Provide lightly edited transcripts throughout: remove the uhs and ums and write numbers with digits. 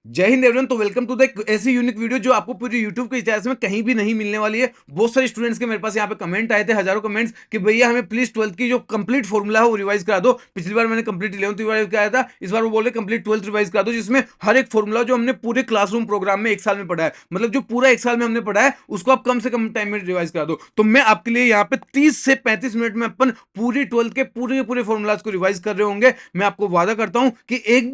जय हिंद एवरीवन। तो welcome to the ऐसी यूनिक वीडियो जो आपको पूरी यूट्यूब के इतिहास में कहीं भी नहीं मिलने वाली है। बहुत सारे स्टूडेंट्स के मेरे पास यहाँ पे कमेंट आए थे, हजारों कमेंट्स कि भैया हमें प्लीज 12th की जो कंप्लीट फॉर्मूला है वो रिवाइज करा दो। पिछली बार मैंने कंप्लीट 11th रिवाइज कराया था, इस बार वो बोल रहे कंप्लीट 12th रिवाइज करा दो, जिसमें हर एक फॉर्मूला जो हमने पूरे क्लासरूम प्रोग्राम में एक साल में पढ़ा है, मतलब जो पूरा एक साल में हमने पढ़ा है उसको आप कम से कम टाइम में रिवाइज करा दो। तो मैं आपके लिए यहाँ पे 30 से 35 मिनट में अपन पूरी 12th के पूरे पूरे फॉर्मूलाज को रिवाइज कर रहे होंगे। मैं आपको वादा करता हूं कि एक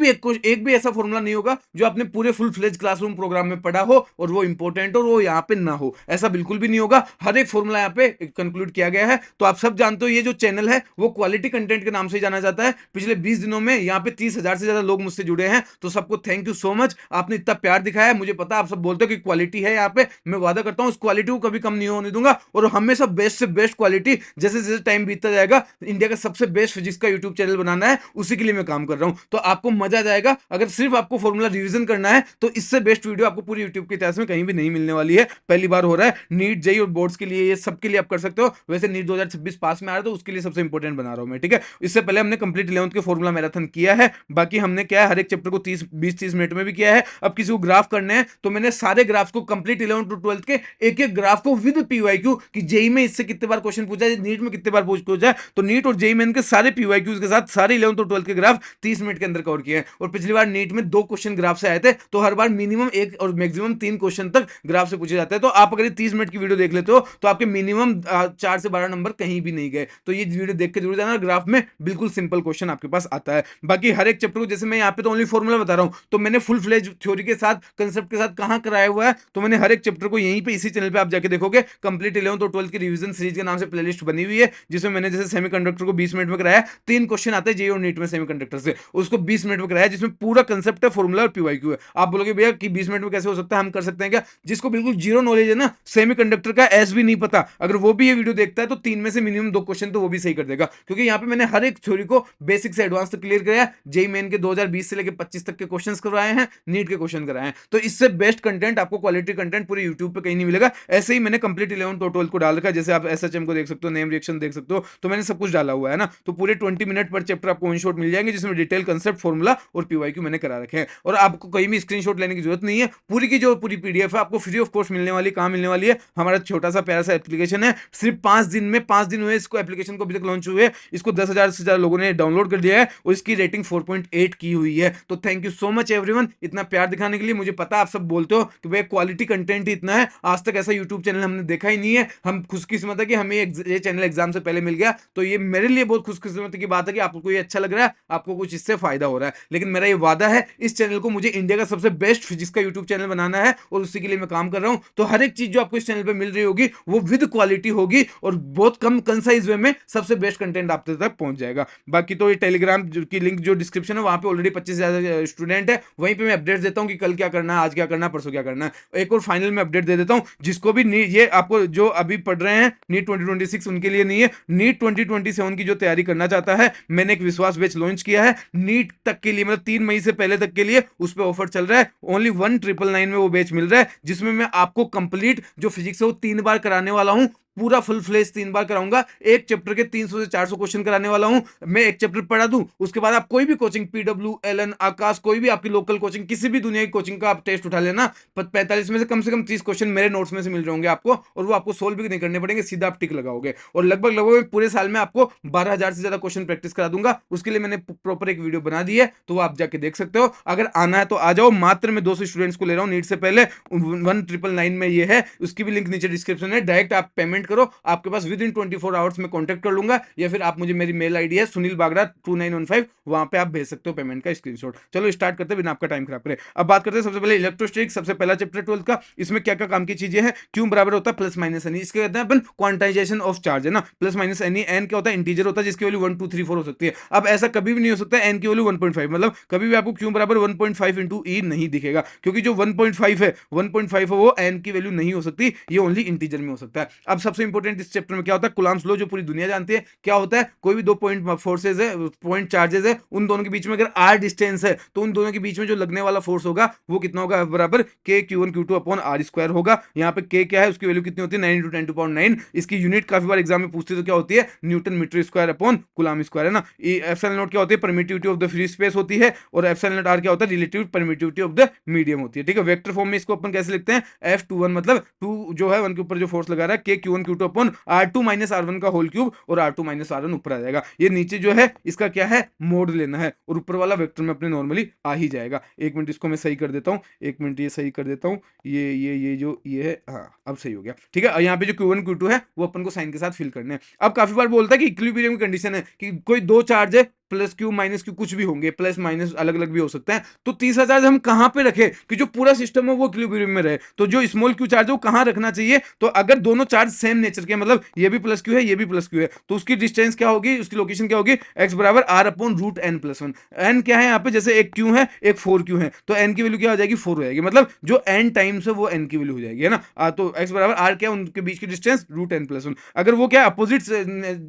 भी ऐसा फॉर्मूला नहीं होगा जो आपने पूरे फुल फ्लेज क्लासरूम प्रोग्राम में पढ़ा हो और वो इंपॉर्टेंट हो और वो यहाँ पे ना हो। ऐसा बिल्कुल भी नहीं होगा, हर एक फॉर्मूला यहाँ पे कंक्लूड किया गया है। तो आप सब जानते हो ये जो चैनल है वो क्वालिटी कंटेंट के नाम से जाना जाता है। पिछले 20 दिनों में यहाँ पे 30,000 से ज्यादा लोग मुझसे जुड़े हैं, तो सबको थैंक यू सो मच। आपने इतना प्यार दिखाया है, मुझे पता आप सब बोलते हो कि क्वालिटी है यहाँ पे, मैं वादा करता हूँ उस क्वालिटी को कभी कम नहीं होने दूंगा और हमेशा बेस्ट से बेस्ट क्वालिटी जैसे जैसे टाइम बीतता जाएगा इंडिया का सबसे बेस्ट फिजिक्स का यूट्यूब चैनल बनाना है, उसी के लिए मैं काम कर रहा हूँ। तो आपको मजा आ जाएगा। अगर सिर्फ आपको फॉर्मूला रिवीजन करना है तो इससे बेस्ट वीडियो आपको पूरी यूट्यूब के इतिहास में कहीं भी नहीं मिलने वाली है। पहली बार हो रहा है, नीट जेई और बोर्ड्स के लिए, ये सब के लिए आप कर सकते हो। वैसे नीट 2026 पास में आ रहा है तो उसके लिए सबसे इंपॉर्टेंट बना रहा हूं मैं, ठीक है। इससे पहले हमने कंप्लीट 11th के फॉर्मूला मैराथन किया है। बाकी हमने क्या है, हर एक चैप्टर को 20-30 मिनट में भी किया है। अब किसी को ग्राफ करने हैं तो मैंने सारे ग्राफ्स को कंप्लीट 11th टू 12th के एक एक ग्राफ को विद पीवाईक्यू कि जेई में इससे कितने बार क्वेश्चन पूछा है, नीट में कितने बार पूछा है, तो नीट और जेई में के सारे पीवाईक्यूज के साथ सारे 11th और 12th के ग्राफ 30 मिनट के अंदर कवर किए हैं। और पिछली बार नीट में 2 क्वेश्चन ग्राफ से आए थे, तो हर बार मिनिमम 1 और मैक्सिमम 3 क्वेश्चन तक ग्राफ से पूछे जाते हैं। तो आप अगर 30 मिनट की वीडियो देख लेते हो तो आपके मिनिमम 4 से 12 नंबर कहीं भी नहीं गए। तो ये वीडियो देख के जरूर जाना, ग्राफ में बिल्कुल सिंपल क्वेश्चन आपके पास आता है। बाकी हर एक चैप्टर को, जैसे मैं यहाँ पे तो ओनली फॉर्मूला बता रहा हूँ, तो मैंने फुल फ्लेज थ्योरी के साथ, कंसेप्ट के साथ कहां कराया हुआ है, तो मैंने हर एक चैप्टर को यहीं पे इसी चैनल पे आप जाके देखोगे। कंप्लीट 11th और 12th की रिवीजन सीरीज के नाम से प्लेलिस्ट बनी हुई है, जिसमें मैंने जैसे सेमीकंडक्टर को 20 मिनट में कराया, 3 क्वेश्चन आते हैं जेईई और नीट में सेमीकंडक्टर से, उसको 20 मिनट में कराया, जिसमें पूरा कंसेप्ट है, फॉर्मूला और पीवाईक्यू है। आप बोलोगे भैया कि 20 मिनट में कैसे हो सकता है, हम कर सकते हैं क्या? जिसको बिल्कुल जीरो नॉलेज है ना, सेमीकंडक्टर का एस भी नहीं पता, अगर वो भी ये वीडियो देखता है तो 3 में से मिनिमम 2 क्वेश्चन तो वो भी सही कर देगा, क्योंकि यहाँ पे मैंने हर एक थ्योरी को बेसिक से एडवांस तक क्लियर कराया। जेई मेन के 2020 से लेकर 25 तक के क्वेश्चन करवाए हैं, नीट के क्वेश्चन कराए हैं। तो इससे बेस्ट कंटेंट आपको, क्वालिटी कंटेंट पूरे यूट्यूब पे कहीं नहीं मिलेगा। ऐसे ही मैंने कंप्लीट 11th और 12th को डाल रखा है, जैसे आप एसएचएम को देख सकते हो, नेम रिएक्शन देख सकते हो, तो मैंने सब कुछ डाला हुआ है ना। तो पूरे 20 मिनट पर चैप्टर आपको वन शॉट मिल जाएंगे, जिसमें डिटेल कंसेप्ट, फॉर्मूला और पीवाईक्यू मैंने करा रखे हैं। और आपको कहीं भी स्क्रीनशॉट लेने की जरूरत नहीं है, पूरी की जो पूरी पीडीएफ है आपको फ्री ऑफ कॉस्ट मिलने वाली। कहां मिलने वाली है? हमारा छोटा सा प्यारा सा एप्लीकेशन है, सिर्फ 5 दिन में, 5 दिन हुए इसको एप्लीकेशन को अभी तक लॉन्च हुए, इसको 10,000 से ज्यादा लोगों ने डाउनलोड कर दिया है और इसकी रेटिंग 4.8 की हुई है। तो thank you so much everyone, इतना प्यार दिखाने के लिए। मुझे पता आप सब बोलते हो कि भाई क्वालिटी कंटेंट ही इतना है, आज तक ऐसा यूट्यूब चैनल हमने देखा ही नहीं है। हम खुशकिस्मत है कि हमें ये चैनल एग्जाम से पहले मिल गया, तो ये मेरे लिए बहुत खुशकिस्मत की बात है कि आपको ये अच्छा लग रहा है, आपको कुछ इससे फायदा हो रहा है। लेकिन मेरा ये वादा है, इस चैनल को मुझे इंडिया का सबसे बेस्ट फिजिक्स का यूट्यूब चैनल बनाना है और उसी के लिए मैं काम कर रहा हूं। तो हर एक चीज जो आपको इस चैनल पे मिल रही होगी वो विद क्वालिटी होगी और बहुत कम कंसाइज वे में सबसे बेस्ट कंटेंट आप तक पहुंच जाएगा। बाकी तो ये टेलीग्राम की लिंक जो डिस्क्रिप्शन है, वहां पे ऑलरेडी 25 से ज्यादा स्टूडेंट है, वहीं पे मैं अपडेट देता हूं कि कल क्या करना है, आज क्या करना है, परसों क्या करना है। एक और फाइनल में अपडेट दे देता हूं, जिसको भी ये आपको जो अभी पढ़ रहे हैं नीट 2026 उनके लिए नहीं है, नीट 2027 की जो तैयारी करना चाहता है, मैंने एक विश्वास बैच लॉन्च किया है नीट तक के लिए, मतलब 3 मई से पहले तक के लिए, उस पर ऑफर चल रहा है। ओनली 1999 में वो बैच मिल रहा है, जिसमें मैं आपको कंप्लीट जो फिजिक्स है वो 3 बार कराने वाला हूं, पूरा फुल फ्लेज 3 बार कराऊंगा। एक चैप्टर के 300 से 400 क्वेश्चन कराने वाला हूं। मैं एक चैप्टर पढ़ा दूं, उसके बाद आप कोई भी कोचिंग, पीडब्ल्यू, एलन, आकाश, कोई भी आपकी लोकल कोचिंग, किसी भी दुनिया की कोचिंग का आप टेस्ट उठा लेना, 45 में से कम 30 क्वेश्चन मेरे नोट्स में से मिल जाएंगे आपको, और वो आपको सोल्व भी नहीं करने पड़ेंगे, सीधा आप टिक लगाओगे। और लगभग पूरे साल में आपको 12,000 से ज्यादा क्वेश्चन प्रैक्टिस करा दूंगा। उसके लिए मैंने प्रॉपर एक वीडियो बना दी है, तो वो आप जाके देख सकते हो। अगर आना है तो आ जाओ। मात्र मैं 200 स्टूडेंट्स को ले रहा हूँ नीट से पहले, 1999 में ये है, उसकी भी लिंक नीचे डिस्क्रिप्शन है। डायरेक्ट आप पेमेंट करो, आपके पास विद इन 24 आवर्स में कॉन्टैक्ट कर लूंगा, या फिर आप मुझे, मेरी मेल आईडी है sunilbagra2915, वहां पे आप भेज सकते हो पेमेंट का स्क्रीनशॉट। चलो स्टार्ट करते हैं बिना आपका टाइम खराब करे। अब बात करते हैं सबसे पहले इलेक्ट्रोस्टैटिक्स, सबसे पहला चैप्टर 12th का। इसमें क्या क्या काम की चीजें हैं? क्यों बराबर होता है प्लस माइनस एनी, इसके कहते हैं अपन क्वांटाइजेशन ऑफ चार्ज, है ना। प्लस माइनस एनी, एन क्या होता है? इंटीजर होता है, जिसकी वैल्यू 1 2 3 4 हो सकती है। अब ऐसा कभी भी नहीं हो सकता एन की वैल्यू 1.5, मतलब कभी भी आपको क्यों बराबर 1.5 इंटू ई नहीं दिखेगा, क्योंकि जो 1.5 है, 1.5 है वो एन की वैल्यू नहीं हो सकती, ये ओनली इंटीजर में हो सकता है। अब सबसे सबसे इंपॉर्टेंट इस चैप्टर में क्या होता है, कूलम्ब्स लॉ जो पूरी दुनिया जानती है। क्या होता है, कोई भी दो पॉइंट फोर्सेज है, पॉइंट चार्जेस है, उन दोनों के बीच में अगर आर डिस्टेंस है तो उन दोनों के बीच में जो लगने वाला फोर्स होगा वो कितना होगा, बराबर के Q1 Q2 upon R square होगा। यहाँ पे के क्या है, उसकी वैल्यू कितनी होती है 9 × 10⁹ इसकी यूनिट काफी बार एग्जाम में पूछते तो क्या होती है, newton metre square upon coulomb square, है ना। एप्सिलॉन नॉट क्या होती है, permittivity of the free space होती है, और एप्सिलॉन नॉट आर क्या होता है, relative permittivity of the medium होती है, ठीक है। वेक्टर फॉर्म में इसको अपन कैसे लिखते हैं, F21 मतलब 2 जो है 1 के ऊपर जो फोर्स लगा रहा है के Q1 Q2 upon R2 - R1 का होल क्यूब, और R2 - R1 ऊपर आ जाएगा। ये नीचे जो है इसका क्या है, मोड लेना है, और ऊपर वाला वेक्टर में अपने नॉर्मली आ ही जाएगा। एक मिनट इसको मैं सही कर देता हूँ, एक मिनट ये सही कर देता हूँ, ये जो ये है, हाँ अब सही हो गया, ठीक है। यहाँ पे जो Q1 Q2 है वो अपन को साइन के साथ फिल करने हैं। अब काफी बार बोलता है कि इक्विलिब्रियम की कंडीशन है कि कोई दो चार्ज है, प्लस क्यू माइनस क्यू कुछ भी होंगे, प्लस माइनस अलग अलग भी हो सकते हैं, तो तीसरा चार्ज हम कहां पे रखें कि जो पूरा सिस्टम है वो इक्विलिब्रियम में रहे। तो जो स्मॉल क्यू चार्ज है वो कहां रखना चाहिए, तो अगर दोनों चार्ज सेम नेचर के, मतलब ये भी प्लस क्यू है ये भी प्लस क्यू है, तो उसकी डिस्टेंस क्या होगी, उसकी लोकेशन क्या होगी, x बराबर r upon root n plus one. n क्या है यहाँ पे, जैसे एक क्यू है एक 4 क्यू है, तो n की वैल्यू क्या हो जाएगी 4 हो जाएगी, मतलब जो n टाइम्स है वो n की वैल्यू हो जाएगी, है ना। तो x बराबर r क्या है, उनके बीच की distance root n plus one. अगर वो क्या अपोजिट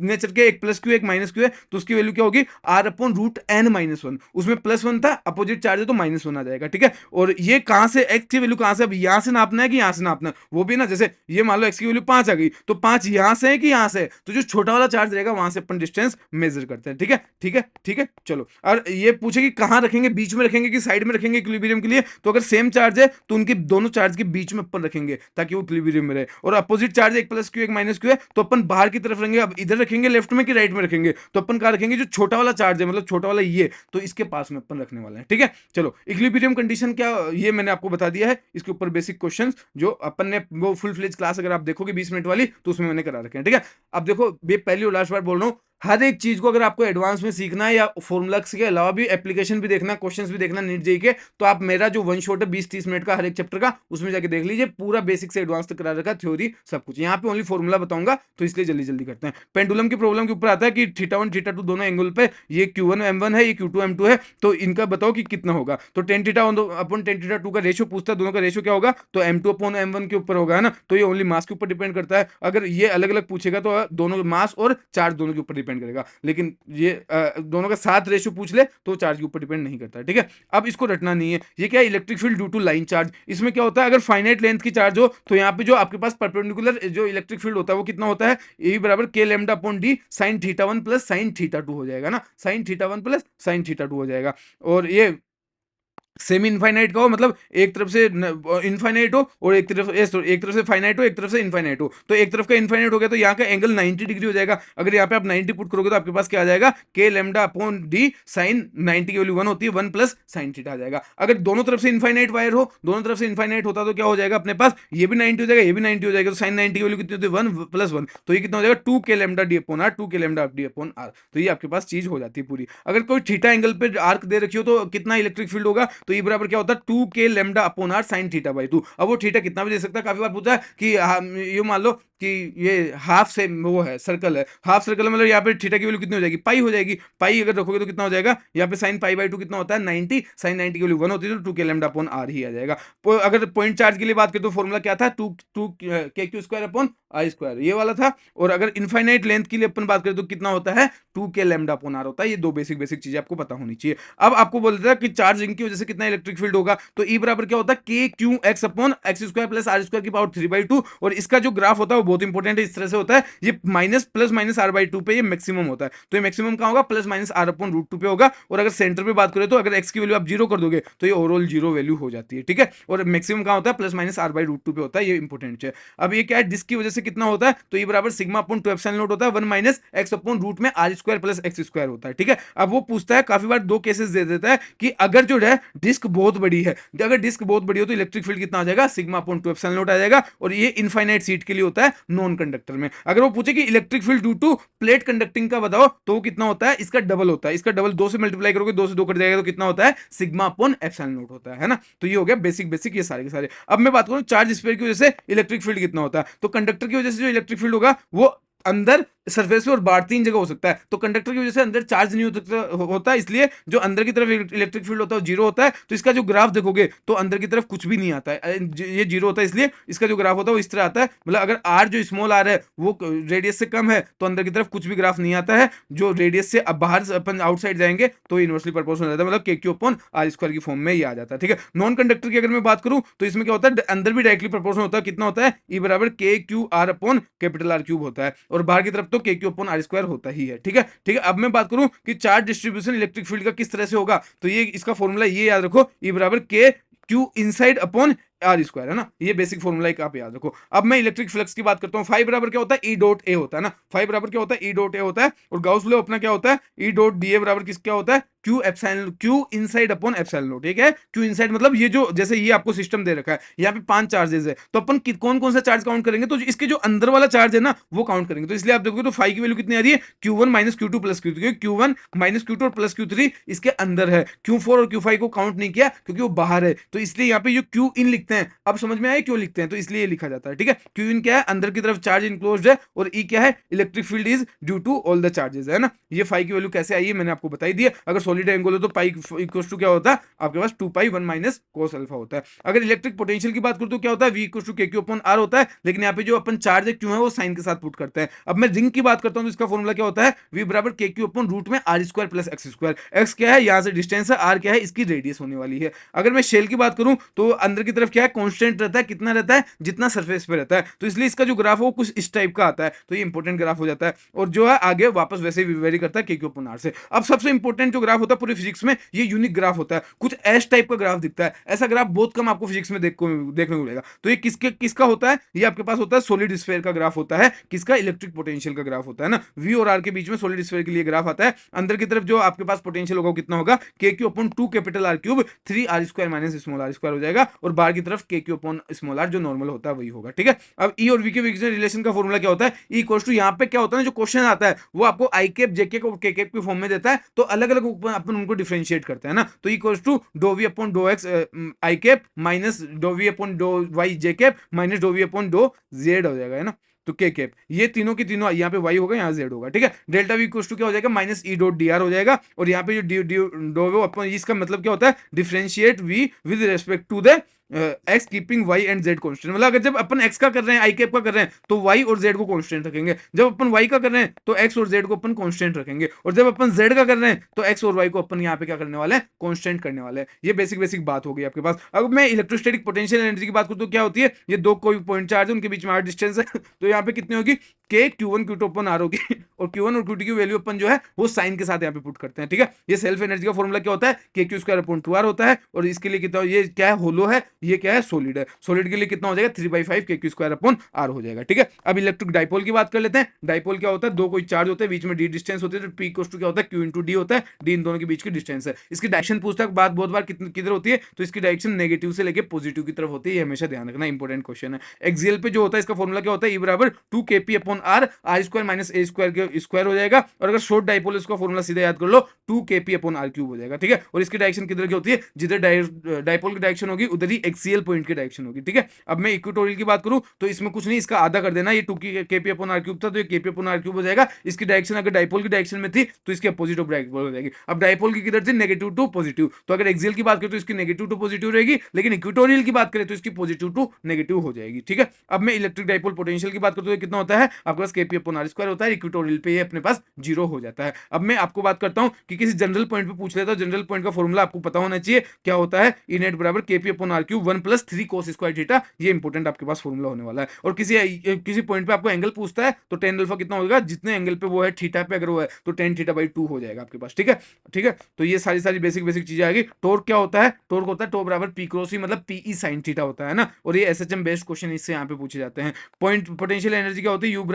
नेचर के, एक प्लस क्यू एक माइनस क्यू है, तो उसकी वैल्यू क्या होगी r upon root n minus one. उसमें प्लस वन था, अपोजिट चार्ज है तो माइनस वन आ जाएगा, ठीक है। और ये कहां से, x की वैल्यू कहां से, अब यहां से नापना है कि यहां से नापना है, वो भी ना, जैसे ये मान लो x की वैल्यू 5 आ गई, तो 5 यहां से है कि यहां से, तो जो छोटा वाला चार्ज रहेगा वहां से अपन डिस्टेंस मेजर करते हैं, ठीक है ठीक है ठीक है। चलो, और ये पूछे कि कहां रखेंगे, बीच में रखेंगे कि साइड में रखेंगे इक्विलिब्रियम के लिए, तो अगर सेम चार्ज है तो उनके दोनों चार्ज के बीच में अपन रखेंगे ताकि वो इक्विलिब्रियम में रहे। और अपोजिट चार्ज एक प्लस क्यू एक माइनस क्यू है, तो अपन बाहर की तरफ रखेंगे। अब इधर रखेंगे लेफ्ट में कि राइट में रखेंगे, तो अपन कहां रखेंगे, जो छोटा वाला चार्ज है, मतलब छोटा वाला ये, तो इसके पास में अपन रखने वाले हैं, ठीक है। चलो, इक्विलिब्रियम कंडीशन क्या, ये मैंने आपको बता दिया है। इसके ऊपर बेसिक क्वेश्चंस जो अपन ने वो फुल फ्लेज क्लास अगर आप देखोगे 20 मिनट वाली, तो उसमें मैंने करा रखे हैं, ठीक है। अब देखो, ये पहली और लास्ट बार बोल रहा हूं, हर एक चीज को अगर आपको एडवांस में सीखना है या फॉर्मूलास के अलावा भी एप्लीकेशन भी देखना, क्वेश्चंस भी देखना नीट जेईई के, तो आप मेरा जो वन शॉट है 20-30 मिनट का हर एक चैप्टर का, उसमें जाके देख लीजिए, पूरा बेसिक से एडवांस तक करा रखा, थ्योरी सब कुछ। यहाँ पे ओनली फॉर्मूला बताऊंगा, तो इसलिए जल्दी जल्दी करते हैं। पेंडुलम की प्रॉब्लम के ऊपर आता है कि θ1 θ2 दोनों एंगल पे, ये Q1 M1 है, ये Q2 M2 है, तो इनका बताओ कि कितना होगा। तो tan θ अपॉन tan θ2 का रेशियो पूछता है, दोनों का रेशियो क्या होगा, तो M2 अपॉन M1 के ऊपर होगा, है ना। तो ये ओनली मास के ऊपर डिपेंड करता है। अगर ये अलग अलग पूछेगा तो दोनों मास और चार्ज दोनों के ऊपर डिपेंड करेगा, लेकिन ये दोनों का साथ रेशियो पूछ ले तो चार्ज के ऊपर डिपेंड नहीं करता, ठीक है। अब इसको रटना नहीं है। ये क्या है, electric field due to line charge. इसमें क्या होता है, अगर फाइनाइट लेंथ की चार्ज हो तो यहाँ पे जो आपके पास परपेंडिकुलर जो इलेक्ट्रिक फील्ड होता है वो कितना होता है, ए बराबर के lambda upon D sine θ1 plus sine θ2 हो जाएगा ना, साइन θ1 प्लस साइन θ2 हो जाएगा। और ये सेमी इनफाइनाइट का हो, मतलब एक तरफ से इनफाइनाइट हो और एक तरफ एक तरफ से फाइनाइट हो, एक तरफ से इनफाइनाइट हो, तो एक तरफ का इनफाइनाइट हो गया तो यहाँ का एंगल 90 डिग्री हो जाएगा। अगर यहाँ पे आप 90 पुट करोगे तो आपके पास क्या आ जाएगा, के लैम्डा अपॉन डी साइन 90 की वैल्यू 1 होती है, 1 प्लस साइन थीटा आ जाएगा। अगर दोनों तरफ से इनफाइनाइट वायर हो, दोनों तरफ से इनफाइनाइट होता तो क्या हो जाएगा अपने पास, ये भी 90 हो जाएगा, ये भी 90 हो जाएगा, तो साइन 90 की वैल्यू कितनी होती है 1 प्लस 1, तो ये कितना हो जाएगा 2 के लैम्डा डी अपॉन आर, 2 के लैम्डा डी अपॉन आर। तो ये आपके पास चीज हो जाती है पूरी। अगर कोई थीटा एंगल पे आर्क दे रखी हो तो कितना इलेक्ट्रिक फील्ड होगा, तो ये बराबर क्या होता है 2 के lambda upon R sine theta by 2। अब वो थीटा कितना भी दे सकता है, काफी बार पूछा है कि ये मान लो कि ये हाफ से वो है सर्कल है, हाफ सर्कल मतलब यहाँ पे थीटा की वैल्यू कितनी हो जाएगी, पाई हो जाएगी। पाई अगर रखोगे तो कितना हो जाएगा, यहाँ पे साइन पाई बाई 2 कितना होता है 90, साइन 90 की वैल्यू 1 होती है तो 2 के लैम्डा अपॉन आर ही आ जाएगा। अगर पॉइंट चार्ज के लिए बात करें तो फॉर्मूला क्या था, 2 के Q square upon I square, ये वाला था। और अगर इनफाइनाइट लेंथ के लिए अपन बात करें तो कितना होता है 2 के लैम्डा अपॉन आर होता है। ये दो बेसिक चीजें आपको पता होनी चाहिए। अब आपको बोलता है कि चार्जिंग की वजह से कितना इलेक्ट्रिक फील्ड होगा, तो ई बराबर क्या होता है K Q X upon X square plus R square की पावर 3/2। और इसका जो ग्राफ होता है वो बहुत इंपॉर्टेंट है, इस तरह से होता है, ये माइनस प्लस माइनस r/2 पे ये मैक्सिमम होता है। तो ये मैक्सिमम कहां होगा, plus minus r upon root 2 पे होगा। और अगर सेंटर पे बात करें तो अगर x की वैल्यू आप 0 कर दोगे तो ये ओवरऑल 0 वैल्यू हो जाती है, ठीक है। और मैक्सिमम कहां होता है, प्लस माइनस r/√2 पे होता है, ये इंपॉर्टेंट है। अब ये क्या है, डिस्क की वजह से कितना होता है, तो ये बराबर सिग्मा अपॉन 2 एप्सिलॉन नॉट होता है, 1 माइनस x अपॉन रूट में r square plus x square होता है, ठीक है। अब वो पूछता है, काफी बार दो केसेस दे देता है कि अगर जो है डिस्क बहुत बड़ी है, अगर डिस्क बहुत बड़ी हो तो इलेक्ट्रिक फील्ड कितना आ जाएगा, सिग्मा अपॉन 2 एप्सिलॉन नॉट आ जाएगा। और ये इनफाइनाइट सीट के लिए होता है नॉन कंडक्टर में। अगर वो पूछे कि electric field due to plate conducting का बताओ तो वो कितना होता है, इसका डबल होता है, इसका डबल 2 से मल्टीप्लाई करोगे 2 से 2 कट जाएगा तो कितना होता है, सिग्मा अपॉन एप्सिलॉन नॉट होता है ना। तो ये हो गया बेसिक ये सारे के सारे। अब मैं बात करूं चार्ज स्फीयर की वजह से इलेक्ट्रिक फील्ड कितना होता है, तो कंडक्टर की वजह से जो इलेक्ट्रिक फील्ड होगा वो अंदर सरफेस पे और बाहर 3 जगह हो सकता है। तो कंडक्टर की वजह से अंदर चार्ज नहीं होता, इसलिए जो अंदर की तरफ इलेक्ट्रिक फील्ड होता है वो 0 होता है। तो इसका जो ग्राफ देखोगे तो अंदर की तरफ कुछ भी नहीं आता है। ये 0 होता है, इसलिए इसका जो ग्राफ होता है वो इस तरह आता है। मतलब अगर r जो स्मॉल r है वो रेडियस से कम है तो अंदर की तरफ कुछ भी ग्राफ नहीं आता है। जो रेडियस से अब बाहर से अपन आउटसाइड जाएंगे तो इनवर्सली प्रोपोर्शनल हो जाता है, मतलब KQ/r² की फॉर्म में ये आ जाता है। ठीक है, नॉन कंडक्टर की अगर मैं बात करूं तो इसमें क्या होता है, अंदर भी डायरेक्टली प्रोपोर्शनल होता है। कितना होता है, E = KQ/R/R³ होता है, और बाहर की तरफ तो KQ/R² होता ही है। ठीक है, ठीक है। अब मैं बात करूं कि चार्ज डिस्ट्रीब्यूशन इलेक्ट्रिक फील्ड का किस तरह से होगा, तो ये इसका फॉर्मूला ये याद रखो, E = KQ inside/R², है ना। ये बेसिक फॉर्मूला एक आप याद रखो। अब मैं इलेक्ट्रिक फ्लक्स की बात करता हूँ। फाई बराबर क्या होता है, E.A होता है ना। फाई बराबर क्या होता है, E.A होता है। और गाउस लॉ अपना क्या होता है, E.DA बराबर क्या होता है, Q inside/ε0। ठीक है, Q inside मतलब ये जो, जैसे ये आपको सिस्टम दे रखा है, यहाँ पे 5 चार्जेस है, तो अपन कौन कौन सा चार्ज काउंट करेंगे, तो इसके जो अंदर वाला चार्ज है ना वो काउंट करेंगे। तो इसलिए आप देखोगे तो फाई की वैल्यू कितनी आ रही है, Q1 - Q2 + Q3, Q1 - Q2 और प्लस Q3 इसके अंदर है। Q4 और Q5 को काउंट नहीं किया क्योंकि वो बाहर है, तो इसलिए यहाँ पे जो Q in लिखते हैं, अब समझ में आया क्यों लिखते हैं, तो इसलिए ये लिखा जाता है। ठीक है, Q in क्या है, अंदर की तरफ चार्ज इनक्लोज्ड है, और E क्या है, electric field is due to all the charges, है ना। ये फाई की वैल्यू कैसे आई है मैंने आपको बताई दी है। अगर सॉलिड एंगल हो तो पाई इक्वल टू क्या होता है आपके पास, 2π1 - cos अल्फा होता है। अगर इलेक्ट्रिक पोटेंशियल की बात करूं तो क्या होता है, V = KQ/R होता है, लेकिन यहाँ पे जो अपन चार्ज है क्यों है वो साइन के साथ पुट करते हैं। अब मैं रिंग की बात करता हूं तो इसका फॉर्मूला क्या होता है, V = KQ/√R² + x²। x क्या है, यहाँ से डिस्टेंस है, r क्या है, इसकी रेडियस होने वाली है। अगर मैं शेल की बात करूं तो अंदर की तरफ क्या है, कांस्टेंट रहता है, कितना रहता है, जितना सरफेस पे रहता है, तो इसलिए इसका जो ग्राफ है वो कुछ इस टाइप का आता है, तो ये इंपॉर्टेंट ग्राफ हो जाता है। और जो है आगे वापस वैसे ही वेरी करता है KQ/R से। अब सबसे इंपॉर्टेंट जो ग्राफ होता है पूरी फिजिक्स में, ये यूनिक ग्राफ होता है, कुछ एस टाइप का ग्राफ दिखता है। ऐसा ग्राफ बहुत कम आपको फिजिक्स में देखने को मिलेगा। तो ये किसका होता है, ये आपके पास होता है सॉलिड स्फीयर का ग्राफ होता है। किसका, इलेक्ट्रिक पोटेंशियल का ग्राफ होता है ना। V और R के बीच में सॉलिड स्फीयर के लिए ग्राफ आता है। अंदर की तरफ जो आपके पास पोटेंशियल होगा कितना होगा, KQ/2R³ 3r² - r² हो जाएगा, और बाहर की तरफ KQ/r जो नॉर्मल होता है वही होगा। ठीक है, अब E और V के बीच में रिलेशन का फॉर्मूला क्या होता है, E यहाँ पे क्या होता है, जो क्वेश्चन आता है वो आपको I कैप, J कैप और K कैप की फॉर्म में देता है, तो अलग अलग अपन उनको डिफरेंशिएट करते हैं ना। तो E = ∂V/∂x I cap minus ∂V/∂y J cap minus ∂V/∂z हो जाएगा, है ना। तो K कैप, ये तीनों की तीनों, यहाँ पे Y होगा, यहाँ Z होगा। ठीक है, डेल्टा V क्या हो जाएगा, -E.dr हो जाएगा, और यहाँ पे जो इसका मतलब क्या होता है, differentiate V with respect to the X keeping Y and Z constant. मतलब अगर जब अपन एक्स का कर रहे हैं, आई कैप का कर रहे हैं, तो वाई और जेड को कॉन्स्टेंट रखेंगे। जब अपन वाई का कर रहे हैं तो एक्स और जेड को अपन कॉन्स्टेंट रखेंगे, और जब अपन जेड का कर रहे हैं तो एक्स और वाई को अपन यहाँ पे क्या करने वाले हैं, कॉन्स्टेंट करने वाले हैं। ये बेसिक बात होगी आपके पास। अब मैं इलेक्ट्रोस्टैटिक पोटेंशियल एनर्जी की बात करूँ तो क्या होती है, ये दो कोई पॉइंट चार्ज है, उनके बीच में आर डिस्टेंस है, तो यहाँ पे कितनी होगी, के Q1 Q2/R होगी, और Q1 और Q2 की वैल्यू अपन जो है वो साइन के साथ यहाँ पे पुट करते हैं। ठीक है, ये सेल्फ एनर्जी का फॉर्मूला क्या होता है, KQ²/2R होता है, और इसके लिए कितना, ये क्या है, होलो है, ये क्या है, सॉलिड है। सॉलिड के लिए कितना हो जाएगा, 3/5 KQ²/R हो जाएगा। ठीक है, अब इलेक्ट्रिक डाइपोल की बात कर लेते हैं। डाइपोल क्या होता है, दो कोई चार्ज होते हैं, बीच में डी डिस्टेंस होती है, तो P क्या होता है, Q × D होता है, D इन दोनों के बीच की डिस्टेंस है। इसकी डायरेक्शन पूछता है बात बहुत बार, किधर होती है, तो इसकी डायरेक्शन नेगेटिव से लेके पॉजिटिव की तरफ होती है, ये हमेशा ध्यान रखना, इंपॉर्टेंट क्वेश्चन है। एक्सियल पे जो होता है इसका फॉर्मूला क्या होता है, E = 2kp/r, r² - a² हो जाएगा, और अगर शॉर्ट डाइपोल इसका फॉर्मूला सीधा याद कर लो, 2kp/r³ हो जाएगा। ठीक है, और इसकी डायरेक्शन किधर की होती है, जिधर डाइपोल की डायरेक्शन होगी उधर ही एक्सियल पॉइंट की डायरेक्शन होगी। ठीक है, अब मैं इक्वेटोरियल की बात करूं तो इसमें कुछ नहीं, इसका आधा कर देना, ये 2kp/r³ था तो ये kp/r³ हो जाएगा। इसकी डायरेक्शन अगर डाइपोल की डायरेक्शन में थी तो इसकी अपोजिट ऑफ डाइपोल हो जाएगी। अब डाइपोल की किधर थी, नेगेटिव टू पॉजिटिव, तो अगर एक्सियल की बात करें तो इसकी नेगेटिव टू पॉजिटिव रहेगी, लेकिन इक्वेटोरियल की बात करें तो इसकी पॉजिटिव टू नेगेटिव हो जाएगी। ठीक है, अब मैं इलेक्ट्रिक डाइपोल पोटेंशियल की बात करूं तो कितना होता है आपके पास, kp/r² होता है, इक्वेटोरियल पे ये अपने पास 0 हो जाता है। अब मैं आपको बात करता हूं कि किसी जनरल पॉइंट पे पूछ लेता हूं, जनरल पॉइंट का फॉर्मूला आपको पता होना चाहिए, क्या होता है, E net = kp/r³ 1 + 3 cos² theta, ये इंपॉर्टेंट आपके पास फॉर्मूला होने वाला है। और किसी पॉइंट पे आपको एंगल पूछता है तो tan अल्फा कितना होगा, जितने एंगल पे वो है, थीटा पे अगर वो है तो tan θ/2 हो जाएगा आपके पास। ठीक है, ठीक है, तो ये सारी बेसिक चीजें आएगी। टॉर्क क्या होता है, टॉर्क होता है टॉ P × E, मतलब PE sin थीटा होता है ना, और ये SHM बेस्ड क्वेश्चन इससे यहाँ पे पूछे जाते हैं। पॉइंट पोटेंशियल एनर्जी क्या होती है, U =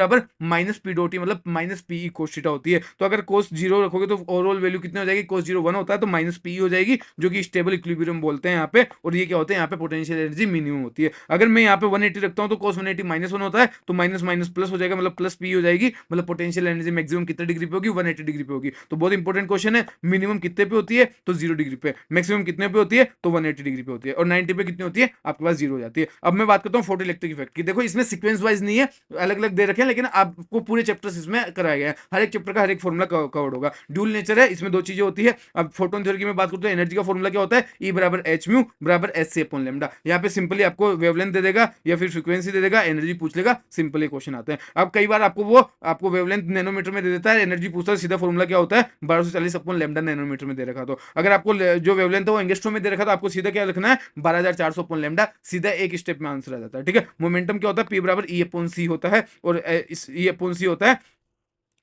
-P.T, मतलब -PE cos थीटा होती है। तो अगर cos 0 रखोगे तो ओवरऑल वैल्यू कितनी हो जाएगी, cos 0 1 होता है तो -PE हो जाएगी, जो कि स्टेबल इक्विलिब्रियम बोलते हैं यहाँ पे, और ये क्या होते हैं यहाँ पे पोटेंशियल एनर्जी मिनिमम होती है। अगर मैं यहाँ पे 180 रखता हूँ तो cos 180 -1 होता है, तो माइनस माइनस प्लस हो जाएगा, मतलब प्लस पी हो जाएगी, मतलब पोटेंशियल एनर्जी मैक्सिमम कितने डिग्री पे होगी, 180 डिग्री पे होगी। तो बहुत इंपॉर्टेंट क्वेश्चन है, मिनिमम कितने पे होती है, तो 0 डिग्री पे, मैक्सिमम कितने पे होती है, तो 180 डिग्री पे होती है, और 90 पे कितनी होती है, आपके पास 0 हो जाती है। अब मैं बात करता हूँ फोटो इलेक्ट्रिक इफेक्ट की। देखो इसमें सीक्वेंस वाइज नहीं है, अलग अलग दे रखे हैं, लेकिन आपको पूरे चैप्टर्स इसमें कराया गया है, हर एक चैप्टर का हर एक फॉर्मुला कवर्ड होगा। ड्यूल नेचर है, इसमें दो चीजें होती है। अब फोटोन थ्योरी की मैं बात करता हूँ, एनर्जी का फॉर्मुला क्या होता है, ई बराबर एच म्यू बराबर एच सी अपॉन लेमडा। यहाँ पे सिंपली आपको वेवलेंथ दे देगा या फिर फ्रीक्वेंसी दे देगा, एनर्जी पूछ लेगा, सिंपली क्वेश्चन आते हैं। अब कई बार आपको वेवलेंथ नैनोमीटर में दे देता है, एनर्जी पूछता है, सीधा फॉर्मुला क्या होता है, 1240 अपॉन लेमडा नैनोमीटर में दे रखा। तो अगर आपको जो वेवलेंथ है वो एंगस्ट्रॉम में दे रखा, तो आपको सीधा क्या लिखना है, 12400 अपॉन लेमडा, सीधा एक स्टेप में आंसर आ जाता है। ठीक है, मोमेंटम क्या होता है, पी बराबर ई अपॉन सी होता है, और इस ई अपॉन सी होता है,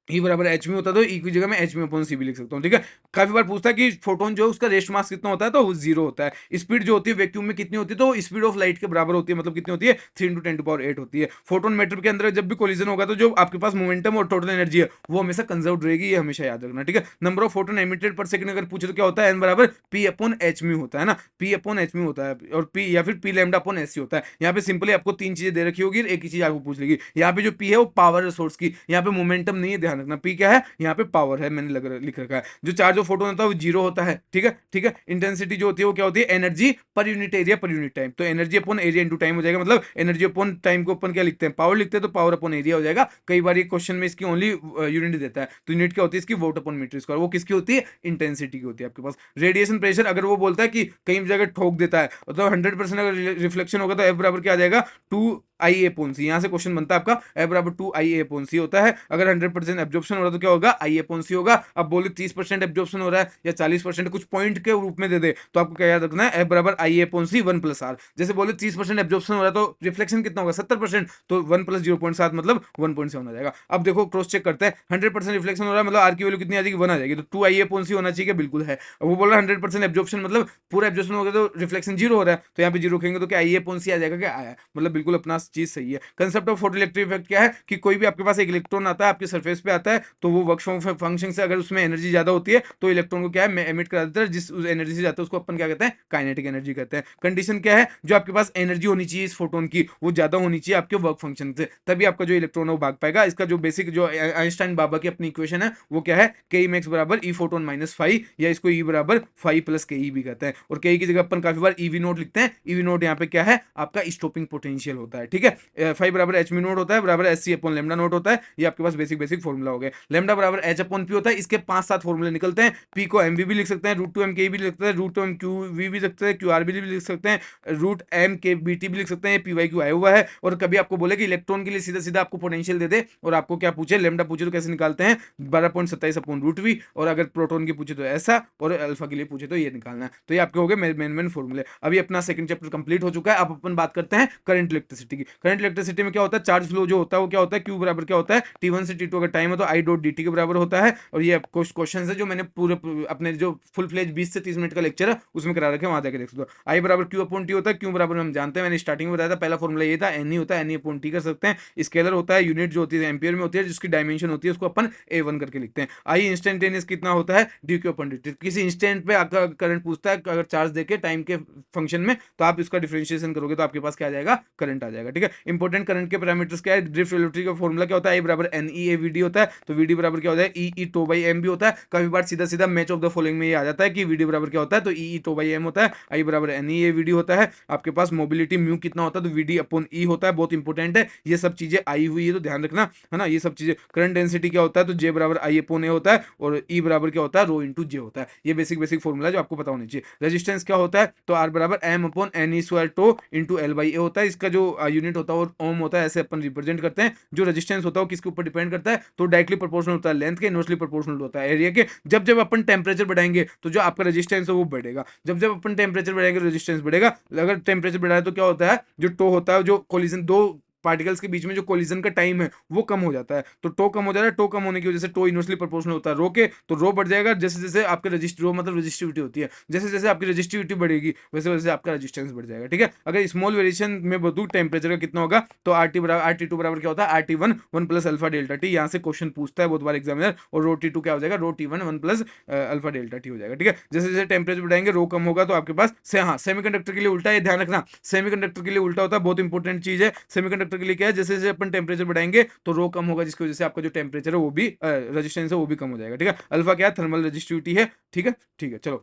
ई बराबर एच में होता है, तो ई की जगह मैं एच में अपॉन सी भी लिख सकता हूँ। ठीक है, काफी बार पूछता है कि फोटोन जो उसका रेस्ट मास कितना होता है, तो वो 0 होता है। स्पीड जो होती है वैक्यूम में कितनी होती है, तो स्पीड ऑफ लाइट के बराबर होती है, मतलब कितनी होती है, 3 × 10⁸ होती है। फोटोन मैटर के अंदर जब भी कोलिजन होगा, तो जो आपके पास मोमेंटम और टोटल एनर्जी है वो हमेशा कंजर्व रहेगी, ये हमेशा याद रखना। ठीक है, नंबर ऑफ फोटोन एमिटेड पर सेकंड अगर पूछे तो क्या होता है, एन बराबर पी अपॉन एच में होता है ना, पी अपॉन एच में होता है, और पी या फिर P lambda upon H C होता है। यहाँ पे सिंपली आपको तीन चीजें दे रखी होगी, एक ही चीज आपको पूछ लेगी। यहाँ पे जो पी है वो पावर सोर्स की, यहाँ पे मोमेंटम नहीं है, ध्यान रखना। पी क्या है, यहाँ पे पावर है, मैंने लिख रखा है। जो चार्ज ऑफ फोटोन होता है वो 0 होता है। ठीक है, ठीक है। इंटेंसिटी जो होती है वो क्या होती है, energy per unit area per unit time, तो energy upon area into time हो जाएगा, मतलब एनर्जी अपॉन टाइम को अपन क्या लिखते हैं, पावर लिखते हैं, तो पावर अपॉन एरिया हो जाएगा। कई बार ये क्वेश्चन में इसकी ओनली यूनिट देता है, तो यूनिट क्या होती है इसकी, वोट अपॉन मीटर स्क्वायर। वो किसकी होती है, इंटेंसिटी की होती है आपके पास। रेडिएशन प्रेशर अगर वो बोलता है कि कहीं जगह ठोक देता है, तो 100% अगर रिफ्लेक्शन होगा, तो एफ बराबर क्या आ जाएगा, 2 IA/C। यहाँ से क्वेश्चन बनता है आपका, एफ बराबर 2 IA/C होता है। अगर 100% एब्जॉर्प्शन हो रहा है तो क्या होगा, IA/C होगा। अब बोले 30% एब्जॉर्प्शन हो रहा है या 40%, कुछ पॉइंट के रूप में दे दे, तो आपको क्या याद रखना है, एफ बराबर IA/C 1 + R। जैसे बोले 30% एब्जॉर्प्शन हो रहा है तो रिफ्लेक्शन कितना होगा, 70%, तो 1 + 0.7 मतलब 1.7 आ जाएगा। अब देखो क्रॉस चेक करते हैं, 100% रिफ्लेक्शन हो रहा है, मतलब आर की वैल्यू कितनी आ जाएगी, 1 आ जाएगी, तो 2 IA/C होना चाहिए, बिल्कुल है। अब वो बोल रहा है 100% एब्जॉर्प्शन, मतलब पूरा एब्जॉर्प्शन हो गया तो रिफ्लेक्शन 0 हो रहा है, तो यहाँ पे 0 रखेंगे तो क्या IA/C आ जाएगा, क्या आया, मतलब बिल्कुल अपना चीज सही है। कंसेप्ट ऑफ फोटोइलेक्ट्रिक इफेक्ट क्या है, कि कोई भी आपके पास एक इलेक्ट्रॉन आता है, आपके सरफेस पे आता है, तो वो वर्क फंक्शन से अगर उसमें एनर्जी ज्यादा होती है, तो इलेक्ट्रॉन को क्या है, एमिट करा देता है, जिस एनर्जी से जाता है उसको अपन क्या कहते हैं, काइनेटिक एनर्जी कहते हैं। कंडीशन क्या है, जो आपके पास एनर्जी होनी चाहिए इस फोटोन की, वो ज्यादा होनी चाहिए आपके वर्क फंक्शन से, तभी आपका जो इलेक्ट्रॉन है वो भाग पाएगा। इसका जो बेसिक जो आइंस्टाइन बाबा की अपनी इक्वेशन है वो क्या है, के मैक्स बराबर ई फोटोन माइनस 5, या इसको ई बराबर 5 + के भी कहते हैं। और के की जगह अपन काफी बार ईवी नोट लिखते हैं। ईवी नोट यहाँ पे क्या है, आपका स्टॉपिंग पोटेंशियल होता है। ठीक है, 5 बराबर एच मी नोट होता है, बराबर H C upon lambda naught होता है। ये आपके पास बेसिक फॉर्मूला हो गया। लेमडा बराबर एच अपॉन पी होता है, इसके 5-7 फॉर्मूले निकलते हैं। पी को एम भी लिख सकते हैं, √2m के भी लिख सकते हैं, √2m क्यू वी भी लिख सकते हैं, QR भी लिख सकते हैं, √m के BT भी लिख सकते हैं, PYQ आया हुआ है। और कभी आपको बोले कि इलेक्ट्रॉन के लिए सीधा सीधा आपको पोटेंशियल दे दे और आपको क्या पूछे, लेमडा पूछे तो कैसे निकालते हैं, 12.27 अपॉन √v, और अगर प्रोटॉन की पूछे तो ऐसा, और अल्फा के लिए पूछे तो ये निकालना है। तो ये आपके हो गए मेन फॉर्मूले। अभी अपना सेकंड चैप्टर कंप्लीट हो चुका है। अब अपन बात करते हैं करंट इलेक्ट्रिसिटी की। करंट इलेक्ट्रिसिटी में क्या होता है, चार्ज फ्लो जो होता है वो क्या होता है, Q बराबर क्या होता है, T1 से T2 अगर टाइम है तो I.dt के बराबर होता है। और ये क्वेश्चन है जो मैंने पूरे अपने जो फुल फ्लेज 20 से 30 मिनट का लेक्चर है उसमें करा रखे, वहां जाकर देख सकते हो। I बराबर Q/T होता है। Q बराबर हम जानते हैं, मैंने स्टार्टिंग में बताया था, पहला फॉर्मूला ये था, NE होता है, NE/T कर सकते हैं। स्केलर होता है, यूनिट जो होती है एम्पियर में होती है, जिसकी डायमेंशन होती है उसको अपन A1 करके लिखते हैं। I इंस्टेंटेनियस कितना होता है, dQ/dt। किसी इंस्टेंट पे अगर करंट पूछता है, अगर चार्ज देके टाइम के फंक्शन में, तो आप इसका डिफरेंशिएशन करोगे तो आपके पास क्या आ जाएगा, करंट आ जाएगा। ठीक है, इंपॉर्टेंट करंट के पैरामीटर्स क्या है, ड्रिफ्ट वेलोसिटी का फॉर्मूला क्या होता है, I बराबर NE/VD होता है। तो VD बराबर क्या होता है, E/τ/m भी होता है। कभी बार सीधा सीधा मैच ऑफ द फॉलोइंग में ये आ जाता है कि VD बराबर क्या होता है, तो E/τ/m होता है। I बराबर NE/VD होता है। आपके पास मोबिलिटी म्यू कितना होता है, तो VD/E होता है। बहुत इंपॉर्टेंट है, ये सब चीजें आई हुई है तो ध्यान रखना, है ना। ये सब चीजें, करंट डेंसिटी क्या होता है, तो J बराबर I/A होता है, और E बराबर क्या होता है, ρ/J होता है। ये बेसिक फॉर्मूला जो आपको पता होना चाहिए। रेजिस्टेंस क्या होता है, तो R बराबर M/NE² इंटू L/A होता है। इसका जो यूनिट होता है वो ओम होता है, ऐसे अपन रिप्रेजेंट करते हैं। जो रेजिस्टेंस होता है वो किसके ऊपर डिपेंड करता है, तो डायरेक्टली प्रोपोर्शनल होता है लेंथ के, इनवर्सली प्रोपोर्शनल होता है एरिया के। जब जब अपन टेम्परेचर बढ़ाएंगे तो जो आपका रेजिस्टेंस है वो बढ़ेगा। जब जब अपन टेम्परेचर बढ़ाएंगे रेजिस्टेंस बढ़ेगा। अगर टेम्परेचर बढ़ाए तो क्या होता है, जो टो होता है, जो कोलिजन दो पार्टिकल्स के बीच में जो कोलिजन का टाइम है वो कम हो जाता है, तो टो कम हो जाता है, टो कम होने की वजह से टो इनवर्सली प्रोपोर्शनल होता है रो के, तो रो बढ़ जाएगा जैसे जैसे आपके रो मतलब रजिस्टिविटी होती है, जैसे जैसे आपकी रजिस्टिविटी बढ़ेगी वैसे वैसे आपका रेजिस्टेंस बढ़ जाएगा, ठीक है। अगर स्मॉल वेरिएशन में बताऊं टेम्परेचर का कितना होगा, तो आरटी बराबर RT2 बराबर क्या होता है, RT1 1 plus alpha delta T, यहाँ से क्वेश्चन पूछता है बहुत बार एग्जामिनर, और रो T2 क्या हो जाएगा, रो T1 1 plus alpha delta T हो जाएगा, ठीक है। जैसे जैसे टेम्परेचर बढ़ाएंगे रो कम होगा, तो आपके पास हाँ सेमीकंडक्टर के लिए उल्टा है, ध्यान रखना, सेमीकंडक्टर के लिए उल्टा होता है, बहुत इंपॉर्टेंट चीज है। सेमीकंडक्टर के लिए क्या है, जैसे जैसे अपन टेम्परेचर बढ़ाएंगे तो रो कम होगा, जिसकी वजह से आपका जो टेम्परेचर है वो भी रेजिस्टेंस है वो भी कम हो जाएगा, ठीक है। अल्फा क्या है, थर्मल रेजिस्टिविटी है, ठीक है, ठीक है। चलो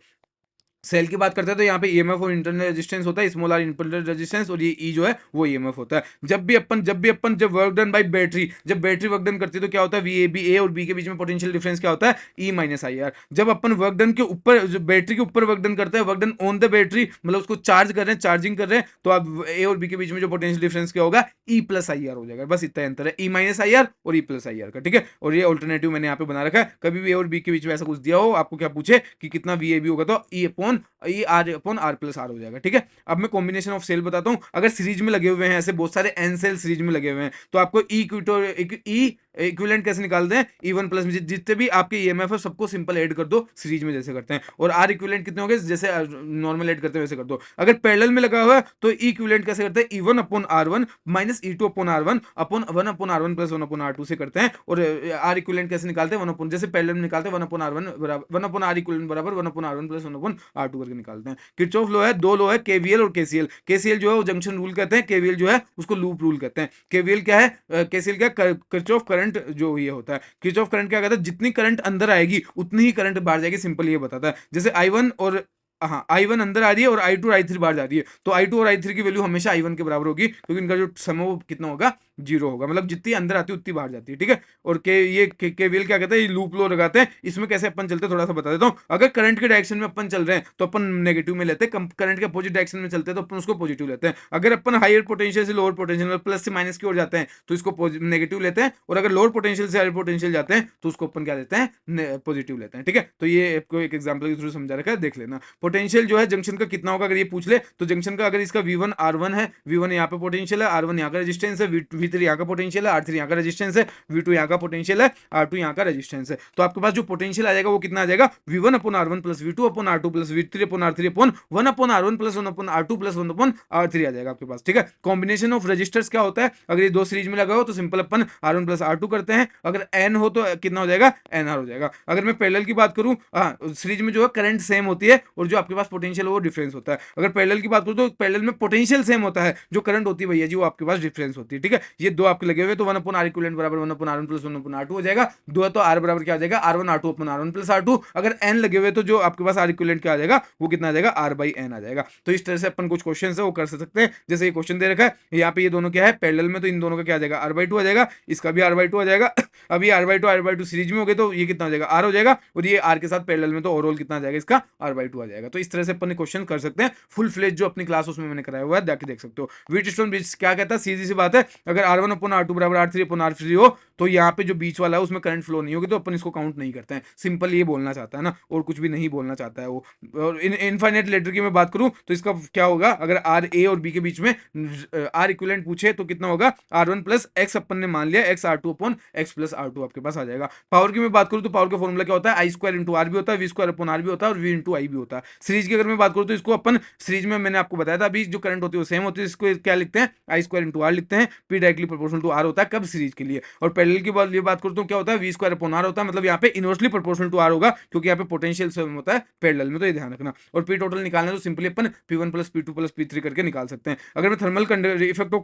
सेल की बात करते हैं, तो यहाँ पे ईएमएफ और इंटरनल रेजिस्टेंस होता है, स्मॉल आर इंटरनल रेजिस्टेंस, और ये ई जो है वो ईएमएफ होता है। जब वर्क डन बाय बैटरी, जब बैटरी वर्क डन करती है तो क्या होता है, वीएबी, ए और बी के बीच में पोटेंशियल डिफरेंस क्या होता है, ई माइनस आई आर। जब अपन वर्क डन के ऊपर, जो बैटरी के ऊपर वर्क डन करते हैं, work done on the battery, मतलब उसको चार्ज कर रहे हैं, चार्जिंग कर रहे हैं, तो आप ए और बी के बीच में जो पोटेंशियल डिफरेंस क्या होगा, ई प्लस आई आर हो जाएगा, बस इतना अंतर है, ई माइनस आई आर और ई प्लस आई आर का, ठीक है। और ये ऑल्टरनेटिव मैंने यहाँ पे बना रखा है, कभी भी ए और बी के बीच में ऐसा कुछ दिया हो, आपको क्या पूछे कि कितना वीएबी होगा, तो E upon E R upon R plus R हो जाएगा, ठीक है। अब मैं कॉम्बिनेशन ऑफ सेल बताता हूं, अगर सीरीज में लगे हुए हैं ऐसे बहुत सारे एन सेल सीरीज में लगे हुए हैं, तो आपको ई इक्विवेलेंट कैसे निकालते हैं, ई1 प्लस जितने भी आपके ईएमएफ है सबको सिंपल ऐड कर दो सीरीज में जैसे करते हैं, और आर इक्विवेलेंट कितने होंगे, जैसे नॉर्मल ऐड करते हैं वैसे कर दो। अगर पैरेलल में लगा हुआ है तो ई इक्विवेलेंट कैसे करते हैं, E1 upon R1 minus E2 upon R1 upon 1 upon R1 plus 1 upon R2 से करते हैं। और आर इक्विवेलेंट कैसे निकालते हैं, 1 अपॉन, जैसे पैरेलल में निकालते हैं 1 अपॉन R1 बराबर 1 अपॉन आर इक्विवेलेंट बराबर 1 upon R1 plus 1 upon R2 करके निकालते हैं। किरचॉफ लॉ है, दो लॉ है, केवीएल और केसीएल। केसीएल जो है वो जंक्शन रूल कहते हैं, केवीएल जो है उसको लूप रूल कहते हैं। केवीएल क्या है, केसीएल क्या, किरचॉफ करंट जो ये होता है, किरचॉफ करंट क्या कहता है, जितनी करंट अंदर आएगी उतनी ही करंट बाहर जाएगी, सिंपल ये बताता है। जैसे I1 और हाँ I1 अंदर आ रही है और I2 और I3 बाहर जा रही है, तो I2 और I3 की वैल्यू हमेशा I1 के बराबर होगी, क्योंकि इनका जो सम वो कितना होगा, 0 होगा, मतलब जितनी अंदर आती है उतनी बाहर जाती है, ठीक है। और केवीएल क्या कहता है, ये लूप लॉ लगाते हैं, इसमें कैसे अपन चलते हैं थोड़ा सा बता देता हूँ। अगर करंट के डायरेक्शन में अपन चल रहे हैं तो अपन नेगेटिव में लेते हैं, करंट के अपोजिट डायरेक्शन में चलते हैं तो अपन उसको पॉजिटिव लेते हैं। अगर अपन हायर पोटेंशियल से लोअर पोटेंशियल, प्लस से माइनस की ओर जाते हैं तो इसको नेगेटिव लेते हैं, और अगर लोअर पोटेंशियल से हायर पोटेंशियल जाते हैं तो उसको अपन क्या लेते हैं, पॉजिटिव लेते हैं, ठीक है। तो ये आपको एक एग्जाम्पल के थ्रू समझा रखा है, देख लेना। पोटेंशियल जो है जंक्शन का कितना होगा, अगर ये पूछ ले तो जंक्शन का, अगर इसका V1 R1 है, V1 यहाँ पे पोटेंशियल है, R1 यहाँ का रेजिस्टेंस है, V3 यहाँ का पोटेंशियल है, R3 यहाँ का रेजिस्टेंस है, V2 यहाँ का पोटेंशियल है, R2 यहाँ का रेजिस्टेंस है, तो आपके पास जो पोटेंशियल आ जाएगा वो कितना आ जाएगा, V1 upon R1 plus V2 upon R2 plus V3 upon R3 upon 1 upon R1 plus 1 upon R2 plus 1 upon R3 आ जाएगा आपके पास, ठीक है। कॉम्बिनेशन ऑफ रजिस्टर्स क्या होता है, अगर ये दो सीरीज में लगा हो तो सिंपल अपन R1 प्लस R2 करते हैं, अगर N हो तो कितना हो जाएगा, NR हो जाएगा। अगर मैं पैरेलल की बात करूं, हाँ सीरीज में जो है करंट सेम होती है और जो आपके पास पोटेंशियल वो डिफरेंस होता है। अगर पैरेलल की बात करूं तो पैरेलल में पोटेंशियल सेम होता है, जो करंट होती है भैया जी वो आपके पास डिफरेंस होती है, ठीक है। ये दो आपके लगे हुए तो 1 अपॉन R इक्विवेलेंट बराबर 1 upon R1 plus 1 upon R2 हो जाएगा। दो है तो R बराबर क्या आ जाएगा, R1 R2 upon R1 plus R2। अगर N लगे हुए तो जो आपके पास R इक्विवेलेंट क्या आ जाएगा, वो कितना आ जाएगा, R बाई N आ जाएगा। तो इस तरह से अपन कुछ क्वेश्चन है वो कर सकते हैं। जैसे ये क्वेश्चन दे रखा है, यहाँ पे ये दोनों क्या है पैरेलल में, तो इन दोनों का क्या आ जाएगा, R/2 आ जाएगा, इसका भी R/2 आ जाएगा। अभी R/2 सीरीज में हो गए तो ये कितना हो जाएगा, R हो जाएगा, और ये R के साथ पैरेलल में तो ओवरऑल कितना आ जाएगा, इसका R/2 आ जाएगा। तो इस तरह से अपन क्वेश्चन कर सकते हैं। फुल फ्लेज जो अपनी क्लास उसमें मैंने कराया हुआ है, जाके देख सकते हो। व्हीटस्टोन ब्रिज क्या कहता है, सीधी सी बात है, अगर R1 अपॉन R2 बराबर R3 अपॉन R3 हो तो यहाँ पे जो बीच वाला है उसमें करंट फ्लो नहीं होगी, तो अपन इसको काउंट नहीं करते हैं। सिंपल ये बोलना चाहता है ना, और कुछ भी नहीं बोलना चाहता है वो। और इनफाइनाइट लेटर की मैं बात करूं तो इसका क्या होगा, अगर R A और B के बीच में R इक्विवेलेंट पूछे तो कितना होगा, R1 प्लस एक्स अपन ने मान लिया, x R2 upon x plus R2 आपके पास आ जाएगा। पावर की मैं बात करूं तो पावर का फॉर्मूला क्या होता है, I स्क्वायर इंटू आर भी होता है, V स्क्वायर अपॉन आर भी होता है, और V इंटू आई भी होता है। सीरीज की अगर मैं बात करूं तो इसको अपन सीरीज में मैंने आपको बताया था अभी, जो करंट होती है वो सेम होती है, इसको क्या लिखते हैं, I स्क्वायर इंटू आर लिखते हैं, P directly proportional to R होता है, कब सीरीज के लिए। और पैरेलल की बात करता हूं क्या होता है, V स्क्वायर अपॉन आर होता है, मतलब यहाँ पे इनवर्सली प्रोपोर्शनल टू R होगा, क्योंकि यहाँ पे पोटेंशियल सेम होता है पैरेलल में, तो ये ध्यान रखना। और P टोटल निकालना तो सिंपली अपन P1 plus P2 plus P3 करके निकाल सकते हैं। अगर मैं थर्मल इफेक्ट ऑफ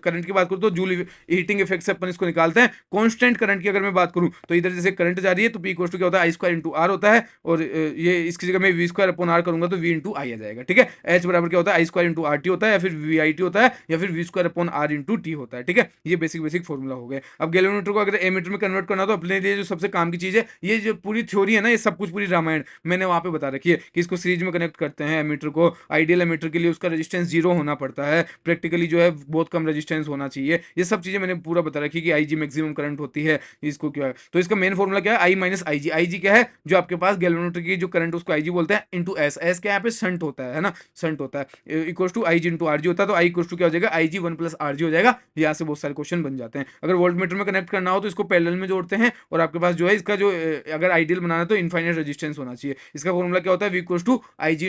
करंट की बात करूं तो जूल हीटिंग इफेक्ट से अपन इसको निकालते हैं। कांस्टेंट करंट की अगर मैं बात करूं तो इधर जैसे करंट जा रही है तो P इक्वल टू क्या होता है, I स्क्वायर इंटू आर होता है, और ये इसकी जगह मैं V स्क्वायर अपॉन आर करूंगा तो V इंटू आई आ जाएगा, ठीक है। H बराबर क्या होता है, I square into R T होता है, या फिर VIT होता है, या फिर V square upon R into T होता है, ठीक है। ये बेसिक फॉर्मूला हो गए। अब गैल्वेनोमीटर को अगर एमीटर में कन्वर्ट करना तो अपने लिए जो सबसे काम की चीज है, ये जो पूरी थ्योरी है ना, ये सब कुछ पूरी रामायण मैंने वहां पे बता रखी है कि इसको सीरीज में कनेक्ट करते हैं एमीटर को। आइडियल एमीटर के लिए उसका रेजिस्टेंस 0 होना पड़ता है, प्रैक्टिकली जो है बहुत कम रेजिस्टेंस होना चाहिए। ये सब चीजें मैंने पूरा बता रखी कि आईजी मैक्सिमम करंट होती है, इसको क्या है। तो इसका मेन फॉर्मूला क्या है, आई माइनस आईजी। आईजी क्या है, जो आपके पास गैल्वेनोमीटर की जो करंट उसको आईजी बोलते हैं, इंटू एस। एस क्या यहाँ पे शंट होता है ना, शंट होता है, equal to IG into RG होता है। तो आई इक्वल टू क्या हो जाएगा, आईजी 1 प्लस आरजी हो जाएगा। यहाँ से बहुत सारे क्वेश्चन बन जाते हैं। अगर वोल्टमीटर में कनेक्ट करना हो तो इसको पैरेलल में जोड़ते हैं, और आपके पास जो है इसका जो अगर आइडियल बनाना है तो इनफाइनाइट रेजिस्टेंस होना चाहिए। इसका फॉर्मूला क्या होता है, V equal to IG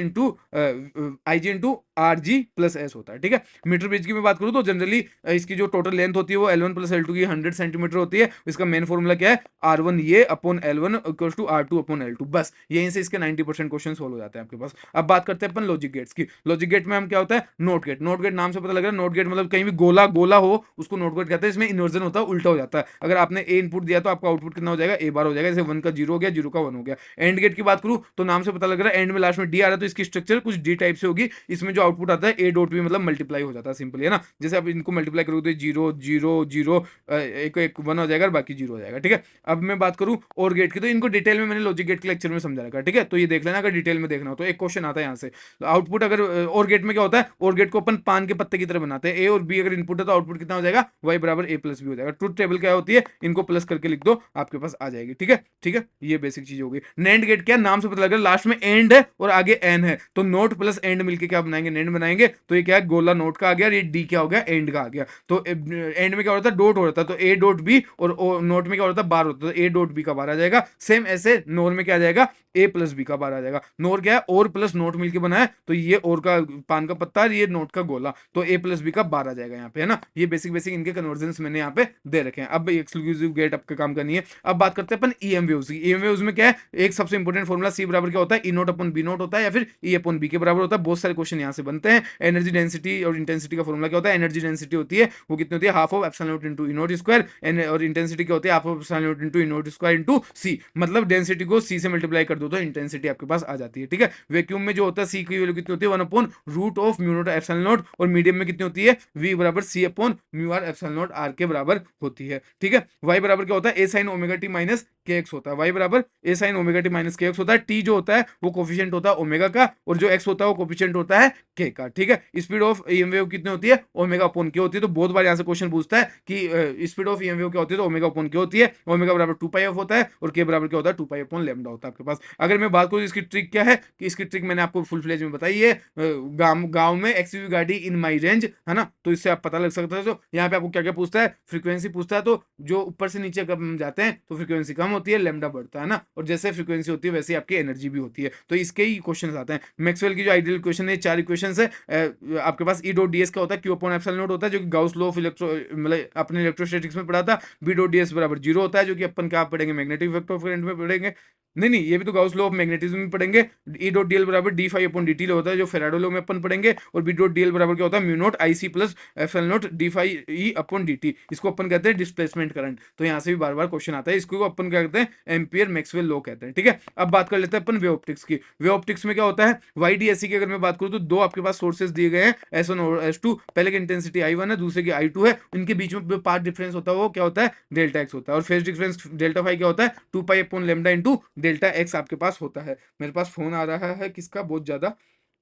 into RG plus S होता है, ठीक है। मीटर ब्रिज की मैं बात करूँ तो जनरली इसकी जो टोटल लेंथ होती है वो L1 प्लस L2 की 100 सेंटीमीटर होती है। इसका मेन फॉर्मूला क्या है, R1 ये upon L1 equal to R2 upon L2। बस यहीं से इसके 90% क्वेश्चन सोल्व हो जाते हैं आपके पास। अब बात करते हैं अपन लॉजिक गेट्स की। लॉजिक गेट में हम क्या होता है, नोट गेट। नोट गेट नाम से पता लग रहा है, नोट गेट मतलब कहीं भी गोला गोला हो उसको नोट गेट कहते हैं। इसमें इन्वर्जन होता है, उल्टा हो जाता है। अगर आपने ए इनपुट दिया तो आपका आउटपुट कितना हो जाएगा, ए बार हो जाएगा। जैसे 1 का 0 हो गया, 0 का 1 हो गया। एंड गेट की बात करूं तो नाम से पता लग रहा है एंड में लास्ट में डी आ रहा है, तो इसकी स्ट्रक्चर कुछ डी टाइप से होगी। इसमें जो आउटपुट आता है ए डॉट बी मतलब मल्टीप्लाई हो जाता है सिंपली, है ना। जैसे आप इनको मल्टीप्लाई करोगे तो 0 0 0 एक 1 हो जाएगा और बाकी 0 हो जाएगा, ठीक है। अब मैं बात करूं और गेट की, तो इनको डिटेल में मैंने लॉजिक गेट के लेक्चर में समझा रखा है, ठीक है। तो ये देख लेना अगर डिटेल में देखना हो तो। एक क्वेश्चन आता है यहाँ से, आउटपुट अगर और गेट में क्या होता है, और गेट को अपन पान के पत्ते की तरह बनाते हैं। ए और बी अगर इनपुट है तो आउटपुट कितना हो जाएगा, वाई बराबर ए प्लस बी हो जाएगा। ट्रुथ टेबल क्या होती है, इनको प्लस करके लिख दो, आपके पास आ जाएगी, ठीक है, ठीक है। ये बेसिक चीज होगी। नैंड गेट क्या, नाम से पता लग रहा है लास्ट में एंड है और आगे एन है, तो नोट प्लस एंड मिलके क्या बनाएंगे, नैंड बनाएंगे। तो ये क्या है, गोला नोट का आ गया, ये डी क्या हो गया, एंड का आ गया। तो एंड में क्या होता है, डॉट हो रहा था, तो ए डॉट बी, और नोट में क्या होता है, बार होता है, तो ए डॉट बी का बार आ जाएगा। सेम ऐसे नोर में क्या आ जाएगा, ए प्लस बी का बार आ जाएगा। नोर क्या है, और प्लस नोट मिलके बना है, तो ये और का पान का पत्ता और ये नोट का गोला, तो ए प्लस बी का बार आ जाएगा यहाँ पे, है ना। ये बेसिक बेसिक इनके कन्वर्जन मैंने यहाँ पे दे रखे हैं। अब एक्सक्लूसिव गेट आपका काम करनी है। अब बात करते हैं अपन ईएम वेव्स की। ईएम वेव्स में क्या है, एक सबसे इंपॉर्टेंट फॉर्मूला सी बराबर क्या होता है, ई नोट अपन बी नोट होता है, या फिर ई अपन बी के बराबर होता है। बहुत सारे क्वेश्चन यहाँ से बनते हैं। एनर्जी डेंसिटी और इंटेंसिटी का फॉर्मूला क्या होता है, एनर्जी डेंसिटी होती है वो कितनी होती है, half of epsilon naught into E naught square, और इंटेंसिटी क्या होती है, half of epsilon naught into E naught square into C. मतलब डेंसिटी को सी से मल्टीप्लाई कर दो तो इंटेंसिटी आपके पास आ जाती है, ठीक है। वैक्यूम में जो होता है सी की वैल्यू कितनी होती है, 1 upon root of mu naught epsilon naught, और मीडियम में कितनी होती है, वी बराबर C upon mu R epsilon naught R के बराबर होती है, ठीक है। वाई बराबर क्या होता है, ए साइन ओमेगा टी माइनस के एक्स होता है। वाई बराबर ए साइन ओमेगा टी माइनस के एक्स होता है। टी जो होता है वो कोफिशिएंट होता है ओमेगा का, और जो एक्स होता है वो कोफिशिएंट होता है के का, ठीक है। स्पीड ऑफ ईएम वेव कितनी होती है, ओमेगा अपॉन के होती है। तो बहुत बार यहाँ से क्वेश्चन पूछता है कि स्पीड ऑफ ईएम वेव क्या होती है, तो ओमेगा अपॉन के होती है। ओमेगा बराबर 2 पाई एफ होता है, और के बराबर क्या होता है, 2 पाई अपॉन लैम्डा होता है आपके पास। अगर मैं बात करूँ इसकी ट्रिक क्या है, कि इसकी ट्रिक मैंने आपको फुल फ्लेज में बताई है। गांव में एक्सयूवी गाड़ी इन माई रेंज, है ना, तो इससे आप पता लग सकता है। तो यहाँ पे आपको क्या क्या पूछता है, फ्रीक्वेंसी पूछता है, तो जो ऊपर से नीचे कम जाते हैं तो फ्रीक्वेंसी कम होती है, लैम्डा बढ़ता है ना, और जैसे फ्रीक्वेंसी होती है वैसे आपकी एनर्जी भी होती है। तो इसके ही क्वेश्चन आते हैं। मैक्सवेल की जो आइडियल क्वेश्चन है, 4 इक्वेशन है। आपके पास ई डॉट डी एस क्या होता है, क्यू अपॉन एप्सिलॉन नॉट होता है, जो कि गाउस लॉ ऑफ इलेक्ट्रो मतलब अपने इलेक्ट्रोस्टैटिक्स में पढ़ा था। बी डॉट डी एस बराबर 0 होता है, जो कि अपन क्या पढ़ेंगे, मैग्नेटिक इफेक्ट ऑफ करंट में पढ़ेंगे। नहीं, ये भी तो गाउस लॉ ऑफ मैग्नेटिज्म में पढ़ेंगे। ई डॉट डी एल बराबर D phi upon D T होता है, जो फेराडो लॉ में अपन पढ़ेंगे। और बी डॉट डी एल बराबर क्या होता है, mu naught I C plus epsilon naught D phi E upon D T. इसको अपन कहते हैं डिस्प्लेसमेंट करंट। तो यहाँ से भी बार बार क्वेश्चन आता है। इसको अपन क्या कहते हैं, एम्पियर मैक्सवेल लॉ कहते हैं, ठीक है। अब बात कर लेते हैं अपन वेव ऑप्टिक्स की। वेव ऑप्टिक्स में क्या होता है, वाई डी एस सी की अगर मैं बात करूँ तो दो आपके पास सोर्सेज दिए गए हैं, S1 और S2। पहले की इंटेंसिटी I1 है, दूसरे की I2 है। इनके बीच में पाथ डिफरेंस होता है वो क्या होता है, डेल्टा एक्स होता है। और फेज डिफरेंस डेल्टा फाई क्या होता है, 2 pi upon lambda into delta x आपके पास होता है। मेरे पास फोन आ रहा है किसका, बहुत ज्यादा,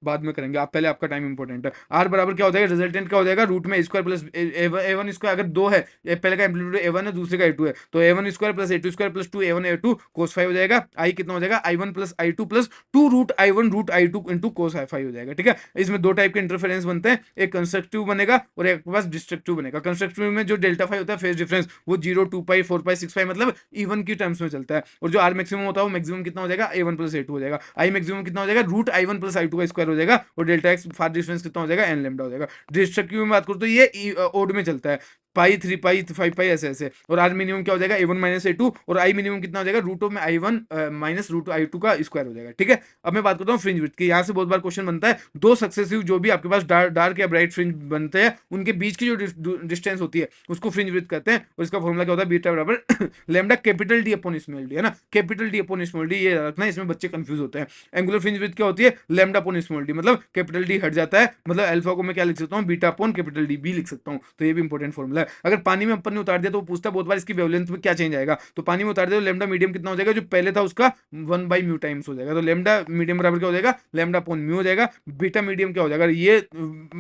बाद में करेंगे, आप पहले आपका टाइम इंपॉर्टेंट है। आर बराबर क्या हो जाएगा, रिजल्टेंट क्या हो जाएगा, रूट में ए स्क्वायर प्लस ए वन स्क्वायर। अगर दो है, पहले का एम्पलीट्यूड ए1 है, दूसरे का ए2 है, तो A one square plus A two square plus 2 A one A two cos phi हो जाएगा। आई कितना हो जाएगा, I1 plus I2 plus 2 root I1 root I2 into cos phi हो जाएगा, ठीक है। इसमें दो टाइप के इंटरफेरेंस बनते हैं, एक कंस्ट्रक्टिव बनेगा और एक पास डिस्ट्रक्टिव बनेगा। कंस्ट्रक्टिव में जो डेल्टा फाई होता है फेज डिफरेंस, वो 0 2 पाई 4 पाई 6 पाई मतलब इवन की टर्म्स में चलता है। और जो आर मैक्सिमम होता है वो मैक्सिमम कितना हो जाएगा, A1 प्लस A2 हो जाएगा। आई मैक्सिमम कितना हो जाएगा, रूट I1 प्लस I2 का स्क्वायर हो जाएगा, और डेल्टा एक्स फार डिफरेंस कितना हो जाएगा, एन लैम्डा हो जाएगा। डिस्ट्रक्टिव में बात करूं तो ये ओड में चलता है, पाई 3 पाई 5 पाई ऐसे ऐसे। और आर मिनिमम क्या हो जाएगा, A1 माइनस A2, और आई मिनिमम कितना हो जाएगा, रूट ऑफ में I1 माइनस रूट I2 का स्क्वायर हो जाएगा, ठीक है। अब मैं बात करता हूँ फ्रिंज विड्थ की। यहाँ से बहुत बार क्वेश्चन बनता है, दो सक्सेसिव जो भी आपके पास डार्क या ब्राइट फ्रिंज बनते हैं, उनके बीच की जो डिस्टेंस होती है उसको फ्रिंज विड्थ कहते हैं। और इसका फॉर्मूला क्या होता है, बीटा बराबर lambda capital D upon small D, है ना, capital D upon small D, ये रखना, इसमें बच्चे कंफ्यूज होते हैं। एंगुलर फ्रिंज विड्थ क्या होती है, लैम्डा अपॉन स्मॉल डी, मतलब कैपिटल डी हट जाता है, मतलब अल्फा को मैं क्या लिख सकता हूँ, beta upon capital D B लिख सकता हूँ। तो ये भी इंपॉर्टेंट फॉर्मूला वाला है। अगर पानी में अपन ने उतार दिया तो वो पूछता है बहुत बार इसकी वेवलेंथ में क्या चेंज आएगा, तो पानी में उतार दिया तो लेमडा मीडियम कितना हो जाएगा, जो पहले था उसका 1/μ टाइम्स हो जाएगा, तो लेमडा मीडियम बराबर क्या हो जाएगा, लेमडा अपॉन म्यू हो जाएगा। बीटा मीडियम क्या हो जाएगा, ये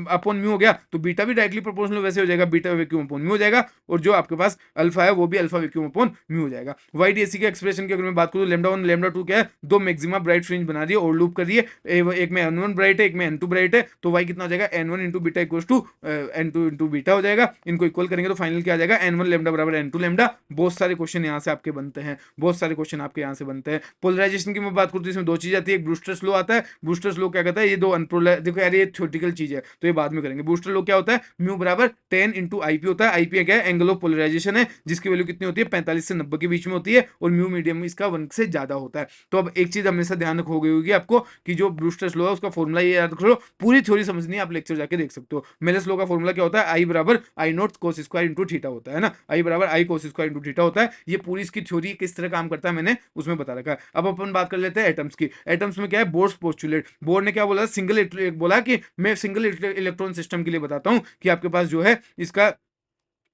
अपॉन म्यू हो गया तो बीटा भी डायरेक्टली प्रोपोर्शनल वैसे हो जाएगा, बीटा वैक्यूम अपॉन म्यू हो जाएगा, और जो आपके पास अल्फा है वो भी अल्फा वैक्यूम अपॉन म्यू हो जाएगा। वाईडीएसी के एक्सप्रेशन की अगर मैं बात करूं, लेमडा 1 लेमडा 2 क्या है, दो मैक्सिमा ब्राइट फ्रिंज बना रही है और लूप कर रही है, एक में n1 ब्राइट है एक में n2 ब्राइट है, तो y कितना हो जाएगा, n1 into beta equal to n2 into beta हो जाएगा। इनको इक्वल करेंगे तो फाइनल क्या आ जाएगा, n1 लेमडा बराबर n2 लेमडा। बहुत सारे क्वेश्चन यहाँ से आपके बनते हैं, बहुत सारे क्वेश्चन आपके यहाँ से बनते हैं। पोलराइजेशन की मैं बात करूँ तो इसमें दो चीज आती है, एक ब्रूस्टर्स लॉ आता है। ब्रूस्टर्स लॉ क्या कहता है, ये दो अनपोलर, देखो यार ये थ्योरेटिकल चीज है तो ये बाद में करेंगे। ब्रूस्टर लॉ क्या होता है, म्यू बराबर 10 इंटू आईपी होता है। आईपी क्या है, एंगल ऑफ पोलराइजेशन है, जिसकी वैल्यू कितनी होती है, 45 से 90 के बीच में होती है, और म्यू मीडियम इसका 1 से ज्यादा होता है। तो अब एक चीज हमेशा ध्यान हो गई होगी आपको कि जो ब्रूस्टर्स लॉ है उसका फॉर्मूला ये याद करो, पूरी थ्योरी समझनी है आप लेक्चर जाके देख सकते हो। मेलस लॉ का फॉर्मूला क्या होता है, आई बराबर I naught cos square into theta होता है ना, आई बराबर I cos square into theta होता है। ये पूरी इसकी थ्योरी किस तरह काम करता है मैंने उसमें बता रखा है। अब अपन बात कर लेते हैं एटम्स की। एटम्स में क्या है, बोर्स पोस्टुलेट। बोर्ड ने क्या बोला, सिंगल बोला कि मैं सिंगल इलेक्ट्रॉन सिस्टम के लिए बताता हूं कि आपके पास जो है इसका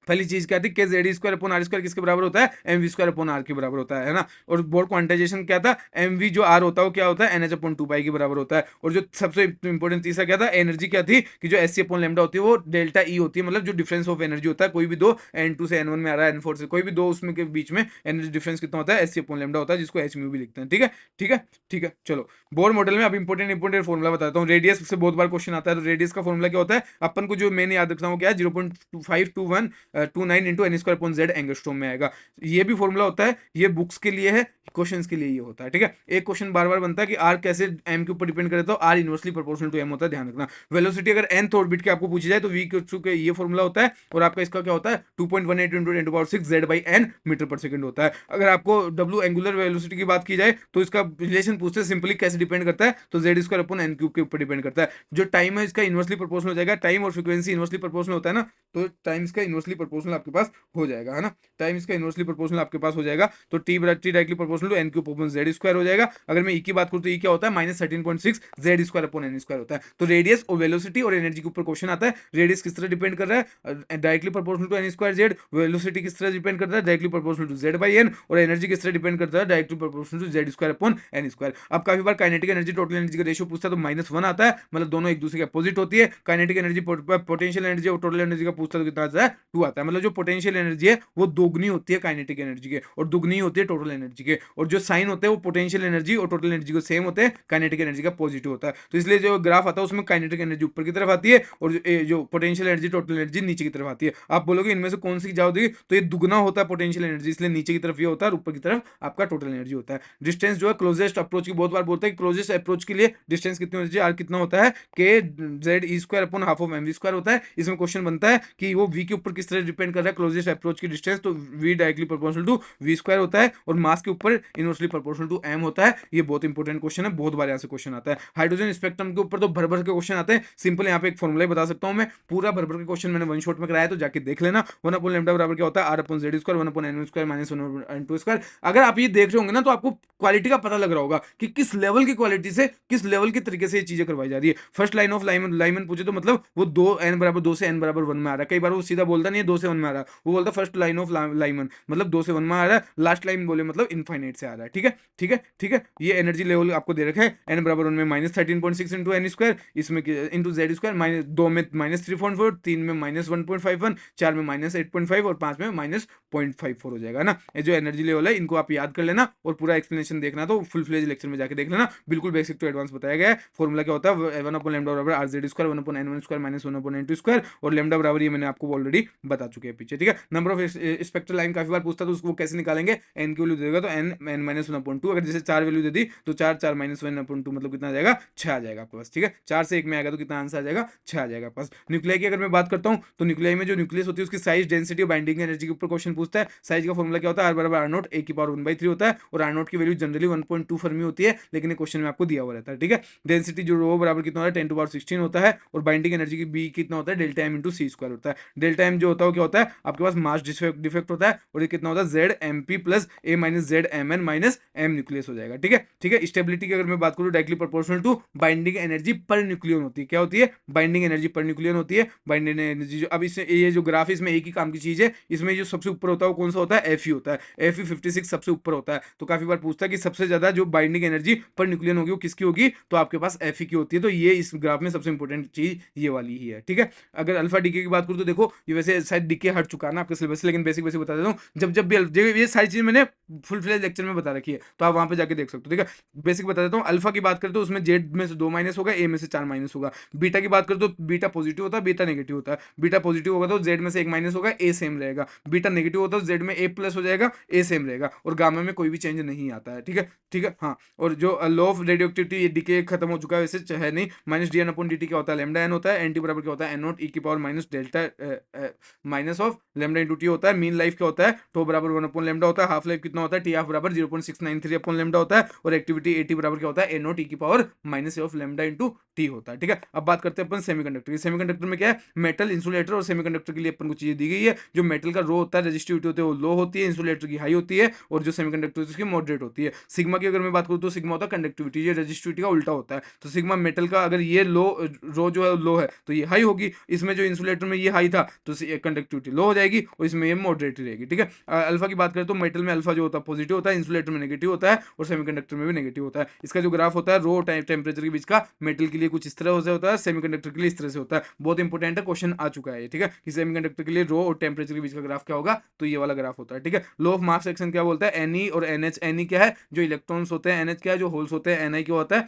पहली चीज क्या थी, K Z square upon R square किसके बराबर होता है, M V square upon R के बराबर होता है ना। और बोर्ड क्वांटाइजेशन क्या था, एम वी जो आर होता है वो क्या होता है, एन एच अपॉन 2 पाई के बराबर होता है। और जो सबसे इंपॉर्टेंट तीसरा क्या था, एनर्जी क्या थी कि जो एस सी अपॉन लेमडा होती है वो डेल्टा ई होती है, मतलब जो डिफरेंस ऑफ एनर्जी होता है, कोई भी दो n2 से n1 में आ रहा है, n4 से कोई भी दो उसमें के बीच में एनर्जी डिफरेंस कितना होता है, एस सी अपॉन लेमडा होता है, जिसको एच म्यू भी लिखते हैं। ठीक है ठीक है ठीक है। चलो बोर्ड मॉडल में अब इंपॉर्टेंट फॉर्मुला बताता हूँ। रेडियस से बहुत बार क्वेश्चन आता है, तो रेडियस का फॉर्मुला क्या होता है, अपन को जो मैंने याद रखना हो क्या है, 0.252129 into N square upon Z angstrom में आएगा। ये भी फॉर्मूला होता है, ये बुक्स के लिए है, क्वेश्चंस के लिए ये होता है। ठीक है, एक क्वेश्चन बार बार बनता है कि आर कैसे एम के ऊपर डिपेंड करे, तो R inversely proportional to M होता है, ध्यान रखना। वेलोसिटी अगर nth ऑर्बिट के आपको पूछी जाए तो वी के ये फॉर्मूला होता है, और आपका इसका क्या होता है 2.18 into 10⁻6 Z by N metre पर सेकंड होता है। अगर आपको डब्ल्यू एंगुलर वेलोसिटी की बात की जाए तो इसका रिलेशन पूछते हैं सिंपली कैसे डिपेंड करता है, तो Z square upon N cube के ऊपर डिपेंड करता है। जो टाइम है इसका इनवर्सली प्रोपोर्शनल हो जाएगा, टाइम और फ्रीक्वेंसी इनवर्सली प्रोपोर्शनल होता है ना, तो टाइम इसका इनवर्सली प्रोपोर्शनल आपके पास हो जाएगा, है ना। टाइम इसका इनवर्सली प्रोपोर्शनल आपके पास हो जाएगा, तो T directly proportional to N cube upon Z square हो जाएगा। अगर मैं ई की बात करूं तो ई क्या होता है, -13.6 Z square upon N square होता है। तो रेडियस और वेलोसिटी और एनर्जी के ऊपर क्वेश्चन आता है। रेडियस किस तरह डिपेंड कर रहा है, directly proportional to N square Z. Velocity किस तरह डिपेंड करता है, directly proportional to Z by N. और एनर्जी किस तरह डिपेंड करता है, directly proportional to Z square upon N square. अब काफी बार काइनेटिक एनर्जी टोटल एनर्जी का रेशियो पूछता है तो -1 आता है, मतलब दोनों एक दूसरे के अपोजिट होती है। काइनेटिक एनर्जी पोटेंशियल एनर्जी और टोटल एनर्जी का पूछता है तो कितना आता है, 2 आता है। मतलब जो पोटेंशियल एनर्जी है वो दोगुनी होती है काइनेटिक एनर्जी के, और दुगनी होती है टोटल एनर्जी के। और जो साइन होते हैं वो पोटेंशियल एनर्जी और टोटल एनर्जी को सेम होते हैं, काइनेटिक एनर्जी का पॉजिटिव होता है। तो इसलिए जो ग्राफ आता है उसमें काइनेटिक एनर्जी ऊपर की तरफ आती है और जो पोटेंशियल एनर्जी टोटल एनर्जी नीचे की तरफ आती है। आप बोलोगे इनमें से कौन सी ज्यादा होगी, तो ये दुगना होता है पोटेंशियल एनर्जी, इसलिए नीचे की तरफ ये होता है और ऊपर की तरफ आपका टोटल एनर्जी होता है। डिस्टेंस जो है क्लोजेस्ट अप्रोच की बहुत बार बोलते हैं, क्लोजेस्ट अप्रोच के लिए डिस्टेंस कितनी होनी चाहिए, आर कितना होता है, K Z E square upon half of M V square होता है। इसमें क्वेश्चन बनता है कि वो वी के ऊपर किस तरह डिपेंड कर रहा है क्लोजेस्ट अप्रोच की डिस्टेंस, तो V directly proportional to V square होता है, और मास के ऊपर इनवर्सली प्रोपोर्शनल टू एम होता है। ये बहुत इंपॉर्टेंट क्वेश्चन है, बहुत बार यहाँ से क्वेश्चन आता है। हाइड्रोजन स्पेक्ट्रम के ऊपर तो भर भर के क्वेश्चन आते हैं, सिंपल यहाँ पे एक फॉर्मूला बता सकता हूँ मैं, पूरा भर भर के क्वेश्चन मैंने वन शॉट में कराया, तो जाके देख लेना। 1 अपॉन लैम्डा बराबर क्या होता है, R upon Z square 1 upon N square minus 1 upon N two square. अगर आप ये देख रहे होंगे ना तो आपको क्वालिटी का पता लग रहा होगा कि किस लेवल की क्वालिटी से, किस लेवल के तरीके से ये चीजें करवाई जा रही है। फर्स्ट लाइन ऑफ लाइमन पूछे तो मतलब वो 2 से n बराबर 1 में आ रहा है। कई बार वो सीधा बोलता नहीं है 2 से 1 में आ रहा है, वो बोलता फर्स्ट लाइन ऑफ लाइमन मतलब 2 से 1 में आ रहा है, लास्ट लाइन बोले मतलब इनफाइनाइट से आ रहा है। ठीक है ठीक है ठीक है। ये एनर्जी लेवल आपको दे रखा है, n बराबर 1 में -13.6 इंटू एन स्क्वायर, इसमें इंटू जेड स्क्वायर, 2 में -3.4, 3 में -1.51, 4 में -8.5 और 5 में -0.54 हो जाएगा ना। ये जो एनर्जी लेवल है इनको आप याद कर लेना और पूरा एक्सप्लेनेशन देखना तो फुल फ्लेज लेक्चर में जाके देख लेना, बिल्कुल बेसिक टू एडवांस बताया गया है। फॉर्मूला क्या होता है, 1 अपॉन लैम्डा बराबर R Z square 1 upon N one square minus 1 upon N two square, और लैम्डा बराबर ये मैंने आपको ऑलरेडी बता चुके हैं पीछे। ठीक है, नंबर ऑफ स्पेक्ट्रल लाइन काफी बार पूछता है तो उसको कैसे निकालेंगे, एन की वैल्यू देगा तो n माइनस 1/2, अगर जैसे 4 वैल्यू दे दी तो 4 माइनस 1/2 मतलब कितना आ जाएगा, 6 आ जाएगा आपके पास। ठीक है, 4 से 1 में आएगा तो कितना आंसर आ जाएगा, 6 आ जाएगा आपके पास। न्यूक्लियाई की अगर मैं बात करता हूँ तो न्यूक्लियाई में जो न्यूक्लियस होती है उसकी साइज, डेंसिटी और बाइंडिंग एनर्जी के ऊपर क्वेश्चन पूछता है। साइज का फॉर्मूला क्या होता है, आर बराबर आर नॉट ए की पावर 1/3 होता है, और आर नॉट की वैल्यू जनरली 1.2 फर्मी होती है, लेकिन ये क्वेश्चन में आपको दिया हुआ रहता है। ठीक है, डेंसिटी जो रो बराबर कितना होता है 10⁻16 होता है, और बाइंडिंग एनर्जी की बी कितना होता है डेल्टा एम इंटू सी स्क्वायर होता है। डेल्टा एम जो होता है वो क्या होता है, आपके पास मास डिफेक्ट होता है, और ये कितना होता है, Z M P plus A minus Z M N minus M nucleus हो जाएगा। ठीक है, ठीक है। स्टेबिलिटी की अगर मैं बात करूँ, directly proportional to binding energy per nucleon होती है। क्या होती है, बाइंडिंग एनर्जी पर न्यूक्लियन होती है। बाइंडिंग एनर्जी जो अब इसमें ये जो ग्राफ इसमें एक ही काम की चीज है, इसमें जो सबसे ऊपर होता है वो कौन सा होता है, एफ होता है। एफ 56 सबसे ऊपर होता है। तो काफी बार पूछता है कि सबसे ज्यादा जो बाइंडिंग एनर्जी पर न्यूक्लियन होगी वो किसकी होगी, तो आपके पास एफ की होती है। तो ये इस ग्राफ में सबसे इंपॉर्टेंट चीज ये वाली ही है। ठीक है, अगर अल्फा डीके की बात करूँ तो देखो ये वैसे शायद डीके हट चुका है ना आपके सिलेबस से, लेकिन बेसिक बेसिक बता देता हूँ। जब भी ये सारी चीज मैंने फुल फ्लेज लेक्चर में बता रखी है, तो आप वहां पे जाके देख सकते हो। ठीक है, बेसिक बता देता हूँ। अल्फा की बात करें तो उसमें जेड में से 2 माइनस होगा, ए में से 4 माइनस होगा। बीटा की बात करें तो बीटा पॉजिटिव होता है, बीटा नेगेटिव होता है। बीटा पॉजिटिव होगा तो जेड में से 1 माइनस होगा, ए सेम रहेगा। बीटा नेगेटिव होता है तो जेड में ए प्लस हो जाएगा, ए सेम रहेगा, और गामा में कोई भी चेंज नहीं आता है। ठीक है, ठीक है। हाँ, और जो लॉ ऑफ रेडियोएक्टिविटी, ये डीके खत्म हो चुका है वैसे, है नहीं। Minus D N upon D T क्या होता है, लैम्डा एन होता है। एन टी बराबर क्या होता है, एन नॉट ई की power minus delta minus of lambda into T होता है। मीन लाइफ क्या होता है, टो बराबर 1 अपॉन लैम्डा होता है। हाफ लाइफ कितना होता है, टी हाफ बराबर 0.693 अपॉन लैम्डा होता है। और एक्टिविटी एटी बराबर क्या होता है, एन नॉट ई की power minus of lambda into T होता है। ठीक है, अब बात करते हैं अपन सेमीकंडक्टर की। सेमीकंडक्टर में क्या है, मेटल, इंसुलेटर, और सेमीकंडक्टर के लिए अपन को चीजें दी गई है। जो मेटल का रो होता है, रेजिस्टिविटी होती है, वो लो होती है। इंसुलेटर की हाई होती है, और जो सेमीकंडक्टर उसकी मॉडरेट होती है। सिग्मा की अगर मैं बात करूँ तो सिग्मा होता है कंडक्टिविटी, ये रेजिस्टिविटी का उल्टा होता है। तो सिग्मा मेटल का अगर ये लो रो जो है लो है तो ये हाई होगी। इसमें जो इंसुलेटर में ये हाई था तो कंडक्टिविटी लो हो जाएगी, और इसमें ये मॉडरेट रहेगी। ठीक है, अल्फा की बात करें तो मेटल में अल्फा जो होता है पॉजिटिव होता है, इंसुलेटर में नेगेटिव होता है, और सेमीकंडक्टर में भी नेगेटिव होता है। इसका जो ग्राफ होता है रो टेम्परेचर के बीच का, मेटल के लिए कुछ इस तरह से होता है, सेमीकंडक्टर के लिए इस तरह से होता है। बहुत इंपॉर्टेंट है, क्वेश्चन आ चुका है। ठीक है, कि सेमीकंडक्टर के लिए रो और टेम्परेचर के बीच का ग्राफ क्या होगा, तो ये वाला ग्राफ होता है। ठीक है, लो ऑफ मास एक्शन क्या बोलता है, एनई और एनएच। एनई क्या है, जो इलेक्ट्रॉन्स होते हैं, एनएच क्या है, जो होल्स होते हैं, एनआई क्या होता है,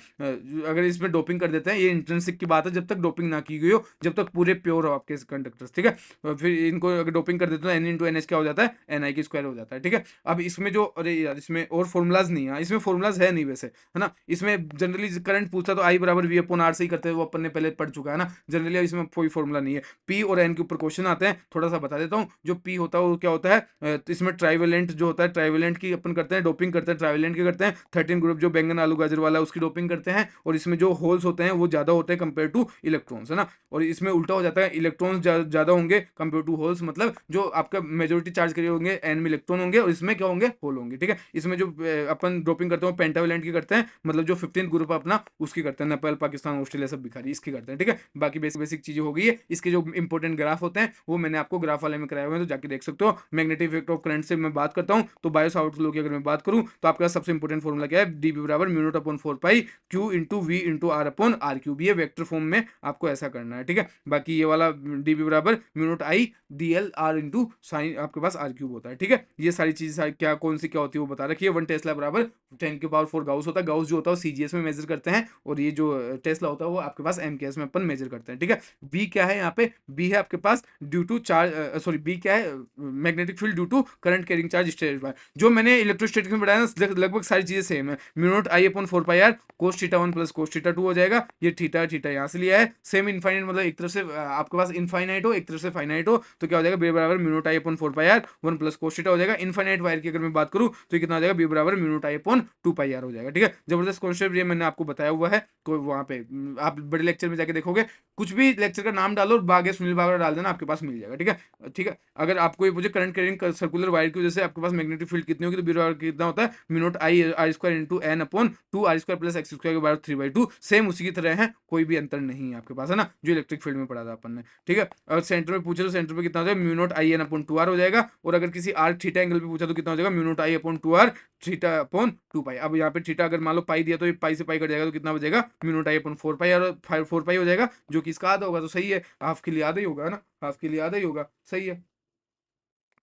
अगर इसमें डोपिंग कर देते हैं, ये इंट्रिंसिक की बात है, जब तक डोपिंग ना की गई हो, जब तक पूरे प्योर हो आपके कंडक्टर्स। ठीक है, फिर इनको अगर डोपिंग कर देते हैं तो एन इंटू एन एच क्या हो जाता है, एन आई की स्क्वायर हो जाता है। ठीक है, अब इसमें जो, अरे यार इसमें और फॉर्मुलाज नहीं है, इसमें फॉर्मुलाज है नहीं वैसे, है ना। इसमें जनरली करंट पूछता तो आई बराबर वी अपॉन आर से ही करते हैं, वो अपन ने पहले पढ़ चुका है ना। जनरली इसमें कोई फॉर्मुला नहीं है। पी और एन के ऊपर क्वेश्चन आते हैं, थोड़ा सा बता देता हूँ। जो पी होता है वो क्या होता है, तो इसमें ट्राइवेलेंट जो होता है, ट्राइवेलेंट की अपन करते हैं डोपिंग करते हैं। ट्राइवेलेंट की करते हैं 13 ग्रुप, जो बैंगन आलू गाजर वाला उसकी डोपिंग करते हैं, और इसमें जो होल्स होते हैं वो ज्यादा होते हैं कंपेयर टू इलेक्ट्रॉन्स, है ना। और इसमें उल्टा हो जाता है, इलेक्ट्रॉन्स ज्यादा होंगे कंपेयर टू होल्स, मतलब जो आपका मेजोरिटी चार्ज करिए होंगे एन में इलेक्ट्रॉन होंगे, और इसमें क्या होंगे, होल होंगे। ठीक है, इसमें जो अपन ड्रॉपिंग करते हैं पेंटावेलेंट की करते हैं, मतलब जो 15 ग्रुप अपना उसकी करते हैं, नेपाल पाकिस्तान ऑस्ट्रेलिया सब भिखारी इसकी करते हैं। ठीक है, बाकी बेसिक बेसिक चीजें हो गई है। इसके जो इंपॉर्टेंट ग्राफ होते हैं वो मैंने आपको ग्राफ वाले में कराए हुए हैं, तो जाके देख सकते हो। मैग्नेटिक इफेक्ट ऑफ करंट से मैं बात करता हूँ, तो बायो सावर्ट लॉ की अगर मैं बात करूँ तो आपका सबसे इंपॉर्टेंट फॉर्मुला क्या है, डीबी बराबर mu naught upon 4 pi Q into V into R upon R cube. ये वेक्टर फॉर्म में आपको ऐसा करना है। ठीक है, बाकी ये वाला डीबी बराबर mu naught I D L R into sine आपके पास आर क्यूब होता है। ठीक है, ये सारी चीज क्या कौन सी क्या होती है वो बता रखी है। 1 टेस्ला बराबर 10 की पावर 4 गाउस होता है। गाउस जो होता है वो सीजीएस में मेजर करते हैं, और ये जो टेस्ला होता है वो आपके पास एमकेएस में अपन मेजर करते हैं। ठीक है, बी क्या है यहाँ पे, बी है आपके पास due to charge, sorry B क्या है, magnetic field due to current carrying charge stated by. जो मैंने इलेक्ट्रोस्टैटिक्स में पढ़ाया ना, लगभग सारी चीजें सेम है। Mu naught I upon 4 pi R cos theta 1 plus cos theta 2 हो जाएगा। ये थीटा थीटा यहाँ से लिया है। सेम इनफाइनाइट, मतलब एक तरफ से आपके पास इनफाइनाइट हो, एक तरफ से फाइनाइट हो, तो क्या हो जाएगा, बी बराबर mu naught I upon 4 pi R 1 plus cos theta हो जाएगा। इनफाइनाइट वायर की अगर मैं बात करूँ तो कितना हो जाएगा, बी बराबर mu naught I upon 2 pi R हो जाएगा। ठीक है, जबरदस्त कॉन्सेप्ट ये मैंने आपको बताया हुआ है, तो वहाँ पे आप बड़े लेक्चर में जाके देखोगे, कुछ भी लेक्चर का नाम डालो, बागे सुनील बागड़ा डाल देना, आपके पास मिल जाएगा। ठीक है, ठीक है। अगर आपको ये मुझे करंट कैरिंग सर्कुलर वायर की वजह से आपके पास मैग्नेटिक फील्ड कितनी होगी, तो बी कितना होता है, mu naught I R square into N upon 2 R square plus X square के बराबर 3/2। सेम उसी की तरह है, कोई भी अंतर नहीं है आपके पास, है ना, जो इलेक्ट्रिक फील्ड में पढ़ा था अपन ने। ठीक है, और सेंटर में पूछे तो सेंटर में कितना हो जाएगा, mu naught I N upon 2 R हो जाएगा। और अगर किसी आर थीटा एंगल पे पूछा तो कितना हो जाएगा, mu naught I upon 2 R theta upon 2 pi. अब यहाँ पे थीटा अगर मान लो पाई दिया तो ये पाई से पाई कट जाएगा, तो कितना बचेगा, म्यू नॉट आई अपॉन 4 पाई, और 4 पाई हो जाएगा, जो कि इसका आधा होगा। तो सही है, हाफ के लिए आधा ही होगा ना, हाफ के लिए आधा ही होगा, सही है।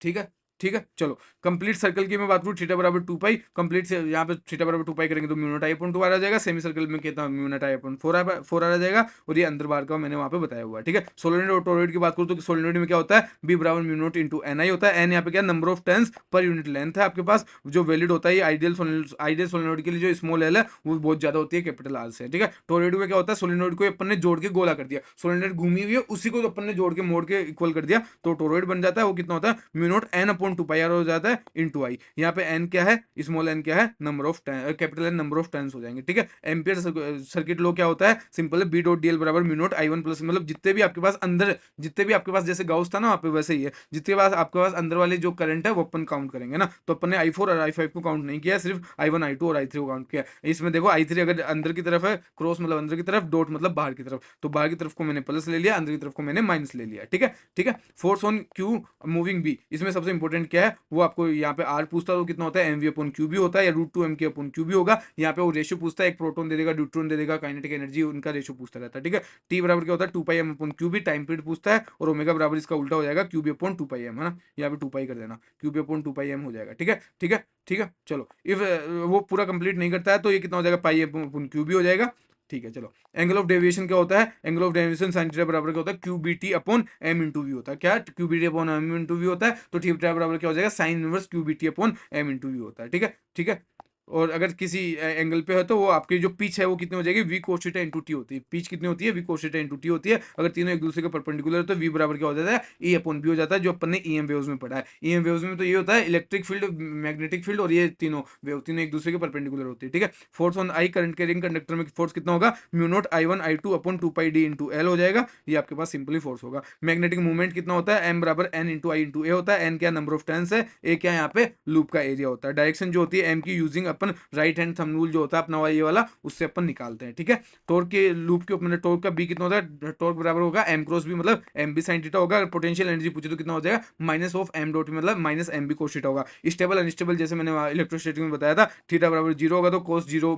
ठीक है, ठीक है, चलो कंप्लीट सर्कल की मैं बात करूँ, थीटा बराबर 2 पाई, कंप्लीट से यहाँ पे थीटा बराबर 2 पाई करेंगे तो म्यू नॉट आई अपॉन 2 आ जाएगा। सेमी सर्कल में कितना, म्यू नॉट आई अपॉन 4 आ जाएगा, और ये अंदर बार का मैंने वहाँ पे बताया हुआ है। ठीक है, सोलेनोइड और टोरॉइड की बात करूँ तो सोलेनोइड में क्या होता है, बी बराबर म्यू नॉट इंटू एन आई होता है। एन यहाँ पे क्या, number of turns per unit length है आपके पास, जो वैलिड होता है। आइडियल सोलेनोइड के लिए जो स्मॉल एल है वो बहुत ज्यादा होती है कैपिटल आर से। ठीक है, टोरॉइड में क्या होता है, सोलेनोइड को अपन ने जोड़ के गोला कर दिया, सोलेनोइड घूमी हुई है उसी को अपन ने जोड़ के मोड़ के इक्वल कर दिया, तो टोरॉइड बन जाता है। वो कितना होता है, mu naught N upon upon 2 pi R हो जाता है इनटू आई। यहाँ पे एन क्या है, स्मॉल एन क्या है, number of capital N number of turns हो जाएंगे, ठीक है। एम्पियर सर्किट लॉ क्या होता है, सिंपल है, बी डॉट डी एल बराबर mu naught I one plus, मतलब जितने भी आपके पास अंदर, जितने भी आपके पास जैसे गाउस था ना वहाँ पे वैसे ही है, जितने पास आपके पास अंदर वाले जो करंट है वो अपन काउंट करेंगे ना, तो अपन ने i4 और i5 को काउंट नहीं किया, सिर्फ i1 i2 और i3 को काउंट किया। इसमें देखो i3 अगर अंदर की तरफ है, क्रॉस मतलब अंदर की तरफ, डॉट मतलब बाहर की तरफ, तो बाहर की तरफ को मैंने प्लस ले लिया, अंदर की तरफ को मैंने माइनस ले लिया, ठीक है, ठीक है। Force on Q moving B, इसमें सबसे इंपॉर्टेंट क्या है, वो आपको यहाँ पे आर पूछता है तो कितना होता है, M V upon Q B होता है, या √2 एम के अपॉन क्यू बी होगा। यहाँ पे वो रेशियो पूछता है, एक प्रोटोन दे देगा, ड्यूट्रॉन दे देगा, काइनेटिक एनर्जी उनका रेशियो पूछता रहता है, ठीक है। टी बराबर क्या होता है, 2 pi M upon Q B, time period पूछता है, और ओमेगा बराबर इसका उल्टा हो जाएगा, Q B upon 2 pi M, है ना, यहाँ पे 2 पाई कर देना, Q B upon 2 pi M हो जाएगा, ठीक है, ठीक है, ठीक है। चलो इफ वो पूरा कंप्लीट नहीं करता है तो ये कितना हो जाएगा, पाई अपॉन क्यू बी हो जाएगा, ठीक है। चलो एंगल ऑफ डेविएशन क्या होता है, angle of deviation sine theta बराबर क्या होता है, Q B T upon M into V होता है, क्या Q B T upon M into V होता है, तो थीटा बराबर क्या हो जाएगा, sine inverse Q B T upon M into V होता है, ठीक है, ठीक है। और अगर किसी एंगल पे है तो वो आपकी जो पिच है वो कितनी हो जाएगी, V cos theta into T होती है, पिच कितनी होती है, V cos theta into T होती है। अगर तीनों एक दूसरे के परपेंडिकुलर है तो वी बराबर क्या हो जाता है, ई अपॉन बी हो जाता है, जो अपन ने ईएम वेव्स में पढ़ा है। ईएम वेव्स में तो ये होता है इलेक्ट्रिक फील्ड, मैग्नेटिक फील्ड, और ये तीनों वेव तीनों एक दूसरे के परपेंडिकुलर होती है, ठीक है। Force on I, current carrying conductor में फोर्स कितना होगा, mu not i1 i2 upon 2 pi D into L हो जाएगा, ये आपके पास सिंपली फोर्स होगा। मैग्नेटिक मूवमेंट कितना होता है, एम बराबर एन इंटू आई इंटू ए होता है, एन क्या नंबर ऑफ टर्न्स है, ए क्या यहाँ पे लूप का एरिया होता है। डायरेक्शन जो होती है एम की, यूजिंग अपन राइट हैंड थंब रूल जो होता है अपना ये वाला, उससे अपन निकालते हैं, ठीक है। टॉर्क के लूप के ऊपर टॉर्क का बी कितना होता है, टॉर्क बराबर होगा एम क्रॉस बी, मतलब एम बी साइन थीटा होगा। अगर पोटेंशियल एनर्जी पूछे तो कितना हो जाएगा, माइनस ऑफ एम डॉट, मतलब minus M B cos theta होगा। स्टेबल अनस्टेबल जैसे मैंने इलेक्ट्रोस्टैटिक में बताया था, थीटा बराबर 0 होगा तो कोस 0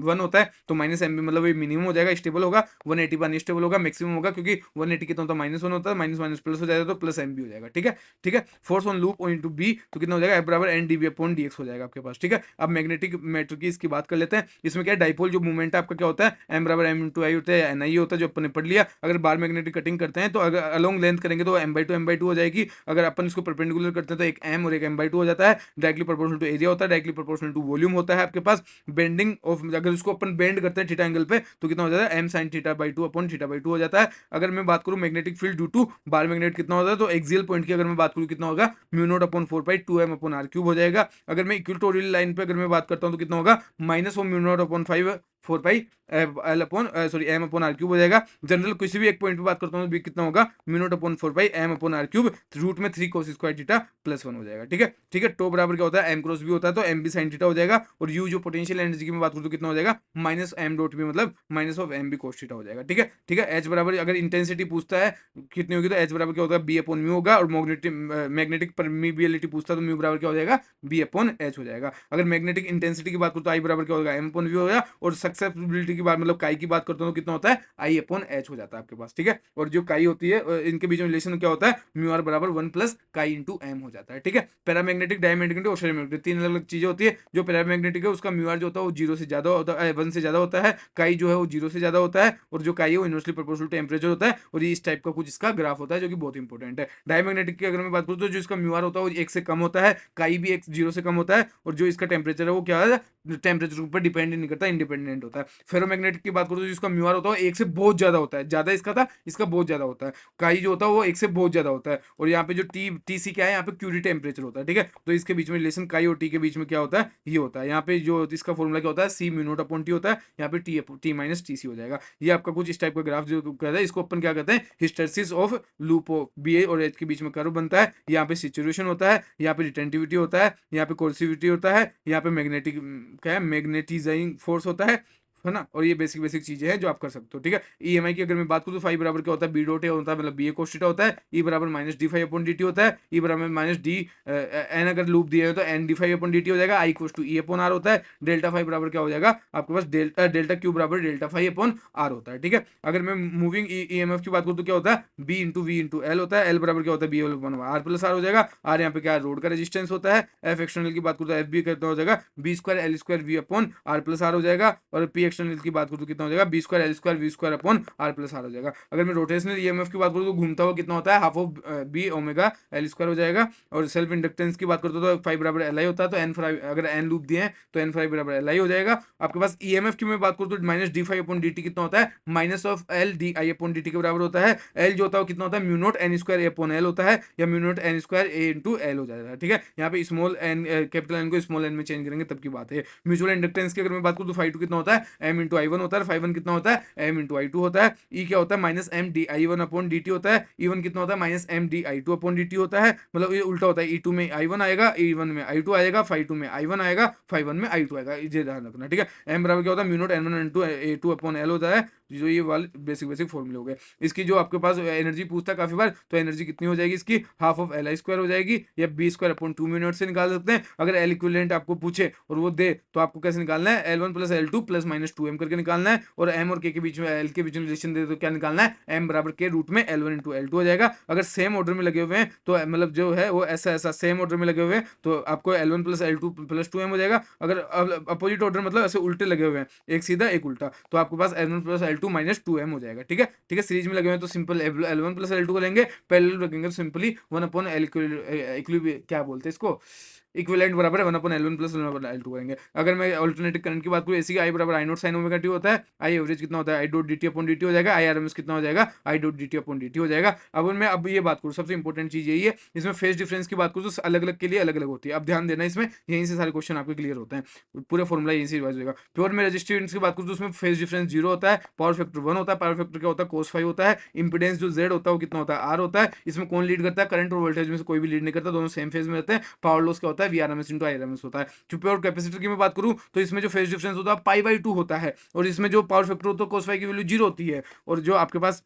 1 होता है, तो माइनस एम बी मतलब ये मिनिमम हो जाएगा, स्टेबल होगा। 180 पर अनस्टेबल होगा, मैक्सिमम होगा, क्योंकि 180 कितना होता है, -1 होता है, माइनस माइनस प्लस हो जाएगा तो प्लस एम बी हो जाएगा, ठीक है, ठीक है। Force on loop into B तो कितना हो जाएगा, एफ बराबर N D B upon D X हो जाएगा आपके पास, ठीक है। अब मैग्नेटिक मैटर की इसकी बात कर लेते हैं। इसमें क्या है, डाइपोल जो मूवमेंट है आपका क्या होता है, एम बराबर एम इंटू आई होता है, एन आई होता है, जो अपन ने पढ़ लिया। अगर बार मैग्नेटिक कटिंग करते हैं तो अगर अलोंग लेंथ करेंगे तो एम बाई टू हो जाएगी। अगर अपन इसको परपेंडिकुलर करते हैं तो एक एम और एक एम/2 हो जाता है। डायरेक्टली प्रोपोर्शनल टू एरिया होता है, डायरेक्टली प्रोपोर्शनल टू वॉल्यूम होता है आपके पास। बेंडिंग ऑफ, अगर इसको अपन बेंड करते हैं थीटा एंगल पे तो कितना हो जाता है, M sine theta by two upon theta by two हो जाता है। अगर मैं बात करूं magnetic field due to bar magnet कितना होता है, तो एक्सियल पॉइंट की अगर मैं बात करूं कितना होगा, म्यू नॉट अपॉन 4 पाई 2m अपॉन r क्यूब हो जाएगा। अगर मैं इक्वेटोरियल लाइन पे अगर मैं बात करता हूं तो कितना होगा, minus of mu naught upon 5 4 pi L upon sorry M upon R cube हो जाएगा। जनरल किसी भी एक पॉइंट पे बात करता हूँ तो कितना होगा, mu naught upon 4 pi M upon R cube, root में 3 कोस स्क्वायर थीटा प्लस 1 हो जाएगा, ठीक है, ठीक है। टो बराबर क्या होता है, एम क्रॉस बी होता है, तो एम बी साइन थीटा हो जाएगा। और यू जो पोटेंशियल एनर्जी की मैं बात करूँ तो कितना हो जाएगा, माइनस एम डॉट बी, मतलब minus of M B cos theta हो जाएगा, ठीक है, ठीक है। एच बराबर अगर इंटेंसिटी पूछता है कितनी होगी तो एच बराबर क्या होगा, बी अपॉन म्यू होगा। और मैग्नेटिक परमीबिलिटी पूछता है तो म्यू बराबर क्या हो जाएगा, बी अपॉन एच हो जाएगा। अगर मैग्नेटिक इंटेंसिटी की बात करूँ तो आई बराबर क्या होगा, एम अपॉन वी होगा। और सक्सेसिबिलिटी की बात मतलब काई की बात करता हूँ तो कितना होता है, आई अपॉन एच हो जाता है आपके पास, ठीक है। और जो काई होती है इनके बीच में रिलेशन क्या होता है, म्यू आर बराबर 1 प्लस काई इंटू एम हो जाता है, ठीक है। पैरामैग्नेटिक, डायमैग्नेटिक और फेरोमैग्नेटिक तीन अलग अलग चीजें होती है। जो पैरामैग्नेटिक है उसका म्यू आर जो होता है वो 0 से ज्यादा होता है, 1 से ज्यादा होता है। काई जो है वो 0 से ज्यादा होता है। और जो काई है वो इनवर्सली प्रोपोर्शनल टेम्परेचर होता है। और ये इस टाइप का कुछ इसका ग्राफ होता है जो कि बहुत इंपॉर्टेंट है। डायमैग्नेटिक की अगर मैं बात करूँ तो जो इसका म्यू आर होता है वो 1 से कम होता है, काई भी 1 0 से कम होता है। और जो इसका टेम्परेचर है वो क्या है, टेम्परेचर के ऊपर डिपेंड नहीं करता, इंडिपेंडेंट होता है। फेरोमैग्नेटिक की बात करूँ तो जिसका म्यू आर होता है एक से बहुत ज्यादा होता है, ज्यादा इसका था, इसका बहुत ज्यादा होता है। काई जो होता है वो एक से बहुत ज्यादा होता है। और यहाँ पे जो टी सी क्या है, यहाँ पे क्यूरी टेम्परेचर होता है, ठीक है। तो इसके बीच में रिलेशन काई और टी के बीच में क्या होता है, ये होता है। यहाँ पे जो इसका फॉर्मूला क्या होता है, सी म्यू नॉट अपॉन टी होता है। यहाँ पे टी माइनस टी सी हो जाएगा। ये आपका कुछ इस टाइप का ग्राफ जो कहता है, इसको अपन क्या कहते हैं, हिस्टैरिसीस ऑफ लूप बी ए और एच के बीच में कर्व बनता है। यहाँ पे सिचुएशन होता है, यहाँ पे रिटेंटिविटी होता है, यहाँ पे कोर्सिविटी होता है, यहाँ पे मैग्नेटिक क्या है, मैग्नेटिजाइंग फोर्स होता है ना। और ये बेसिक बेसिक चीजें हैं जो आप कर सकते हो, ठीक है। ईएमआई की अगर मैं बात करूँ तो फाई बराबर क्या होता है, बी डॉट ए होता है, मतलब बी ए कोस थीटा होता है। ई बराबर minus D phi upon D T होता है। ई बराबर माइनस डी एन अगर लूप दिए हो तो N D phi upon D T हो जाएगा। I cos to E upon R होता है। डेल्टा फाई बराबर क्या हो जाएगा आपके पास, डेल्टा क्यू बराबर डेल्टा फाई अपॉन आर होता है, ठीक है। अगर मैं मूविंग ईएमएफ की बात करूँ तो क्या होता है, B into V into L होता है। एल बराबर क्या होता है, B L upon R plus R हो जाएगा। आर यहाँ पे क्या है, रोड का रेजिस्टेंस होता है। एफ एक्सटर्नल की बात करूँ तो एफ बी कितना हो जाएगा, B square L square V upon R plus R हो जाएगा। और पी एक्सटर्नल की बात करूँ तो कितना हो जाएगा, B square L square V square upon R plus R हो जाएगा। अगर मैं रोटेशनल ईएमएफ की बात करूँ तो घूमता हुआ कितना होता है, half of B omega L square हो जाएगा। और सेल्फ इंडक्टेंस की बात करते हो तो फाइव बराबर एल आई होता है, तो एन फाइव अगर एन लूप दिए हैं तो एन फाइव बराबर एल आई हो जाएगा। आपके पास ईएमएफ की मैं बात करूँ तो minus D five upon D T कितना होता है, minus of L D I upon D T के बराबर होता है। एल जो होता है कितना होता है, म्यू नोट एन स्क्वायर ए अपॉन एल होता है, या म्यू नोट एन स्क्वायर ए इंटू एल हो जाएगा। ठीक है, यहाँ पे स्मॉल एन कैपिटल एन को स्मॉल एन में चेंज करेंगे तब की बात है। म्यूचुअल इंडक्टेंस की अगर मैं बात करूँ तो फाइव टू कितना होता है, एम इंटू आई वन होता है, फाइव वन कितना होता है, एम इंटू आई टू होता है। ई क्या होता है, minus M D I one upon D T होता है। ई वन कितना होता है, minus M D I two upon D T होता है, मतलब ये उल्टा होता है, ई टू में आई वन आएगा, ई वन में आई टू आएगा, फाइव टू में आई वन आएगा, फाइव वन में आई टू आएगा, ये ध्यान रखना। ठीक है, एम बराबर क्या होता है, mu naught N one N two A two upon L होता है, जो ये वाले बेसिक फॉर्मूले हो गए। इसकी जो आपके पास एनर्जी पूछता है काफी बार, तो एनर्जी कितनी हो जाएगी इसकी, half of L I square हो जाएगी, या B square upon two minute से निकाल सकते हैं। अगर एल इक्विवेलेंट आपको पूछे और वो दे तो आपको कैसे निकालना है, L one plus L two plus minus two M करके निकालना है। और एम और के बीच में, एल के बीच में रिलेशन दे तो क्या निकालना है, एम बराबर के रूट में L one into L two हो जाएगा। अगर सेम ऑर्डर में लगे हुए हैं तो मतलब जो है वो ऐसा ऐसा सेम ऑर्डर में लगे हुए हैं तो आपको L one plus L two plus two M हो जाएगा। अगर अपोजिट ऑर्डर मतलब ऐसे उल्टे लगे हुए हैं, एक सीधा एक उल्टा, तो आपके पास L one plus L two minus two M हो जाएगा। ठीक है, ठीक है, सीरीज में लगे हुए हैं तो simple L one plus L to को लेंगे, पैरेलल रखेंगे तो सिंपली वन अपॉन एल क्या बोलते हैं इसको, इक्विवेलेंट बराबर है one upon L one plus one upon L two करेंगे। अगर मैं अल्टरनेटिव करंट की बात करूँ, एसी का आई बराबर आई नोट साइन ओमेगा टी होता है। आई एवरेज कितना होता है, I dot D T upon D T हो जाएगा। आई आर एम एस कितना हो जाएगा, I dot D T upon D T हो जाएगा। अब मैं अब ये बात करूँ, सबसे इंपॉर्टेंट चीज यही है, इसमें फेज डिफरेंस की बात करूँ तो अलग अलग के लिए अलग अलग होती है। अब ध्यान देना, इसमें यहीं से सारे क्वेश्चन आपके क्लियर होते हैं, पूरा फॉर्मुला यहीं से रिवाइज होगा। प्योर में रेजिस्टेंस की बात करूँ तो उसमें फेज डिफरेंस जीरो होता है, पावर फैक्टर वन होता है। पावर फैक्टर क्या होता है, कोस फाइव होता है। इंपिडेंस जो जेड होता है वो कितना होता है, आर होता है। इसमें कौन लीड करता है, करंट और वोल्टेज में से कोई भी लीड नहीं करता, दोनों सेम फेज में रहते हैं। पावर लॉस क्या होता है, V R M S into I R M S होता है। जो प्योर कैपेसिटर की मैं बात करूं तो इसमें जो फेज डिफरेंस होता है पाई बाई टू होता है, और इसमें जो पावर फैक्टर होता है कोस फाई की वैल्यू जीरो होती है। और जो आपके पास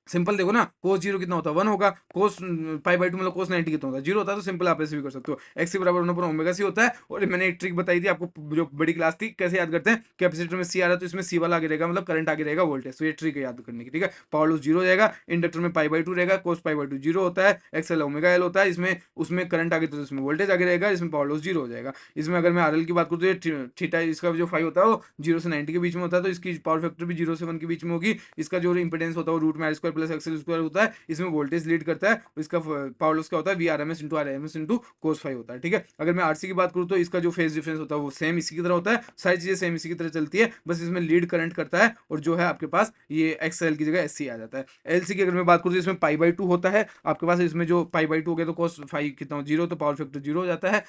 सिंपल देखो ना, कोस जीरो कितना होता है, वन होगा। कोस पाई बाई टू मतलब कोस 90 कितना होता है, जीरो होता है। तो सिंपल आप ऐसे भी कर सकते हो, एक्स सी बराबर वन अपॉन ओमेगा सी होता है। और मैंने एक ट्रिक बताई थी आपको, जो बड़ी क्लास थी, कैसे याद करते हैं, कैपेसिटर में सी आ रहा है तो इसमें सी वाला आगे रहेगा, मतलब करंट आगे रहेगा वोल्टेज। तो ये ट्रिक है याद करने की। ठीक है, पावर लॉस जीरो हो जाएगा। इंडक्टर में पाई बाई टू रहेगा, कोस पाई बाई टू जीरो होता है, एक्सएल ओमेगा एल होता है। इसमें उसमें करंट आगे तो इसमें वोल्टेज आगे रहेगा, इसमें पावर लॉस जीरो हो जाएगा। इसमें अगर मैं आरएल की बात करूँ तो ये थीटा, इसका जो फाइव होता है वो जीरो से 90 के बीच में होता है, तो इसकी पावर फैक्टर भी जीरो से वन के बीच में होगी। इसका जो इंपेडेंस होता है वो रूट में R square plus X L square होता है। इसमें वोल्टेज लीड करता है, इसका पावर लॉस क्या होता है, V R M S into R M S into cos phi होता है। ठीक है, अगर मैं आरसी की बात करूँ तो इसका जो फेज डिफरेंस होता है वो सेम इसी की तरह होता है, सारी चीजें सेम इसी की तरह चलती है, बस इसमें लीड करंट करता है। और जो है आपके पास ये एक्सएल की जगह एससी आ जाता है। एलसी की अगर मैं बात करूँ तो इसमें पाई बाई टू होता है आपके पास। इसमें जो पाई बाई टू हो गया तो कोस फाइव कितना जीरो, तो पावर फैक्टर जीरो हो जाता है।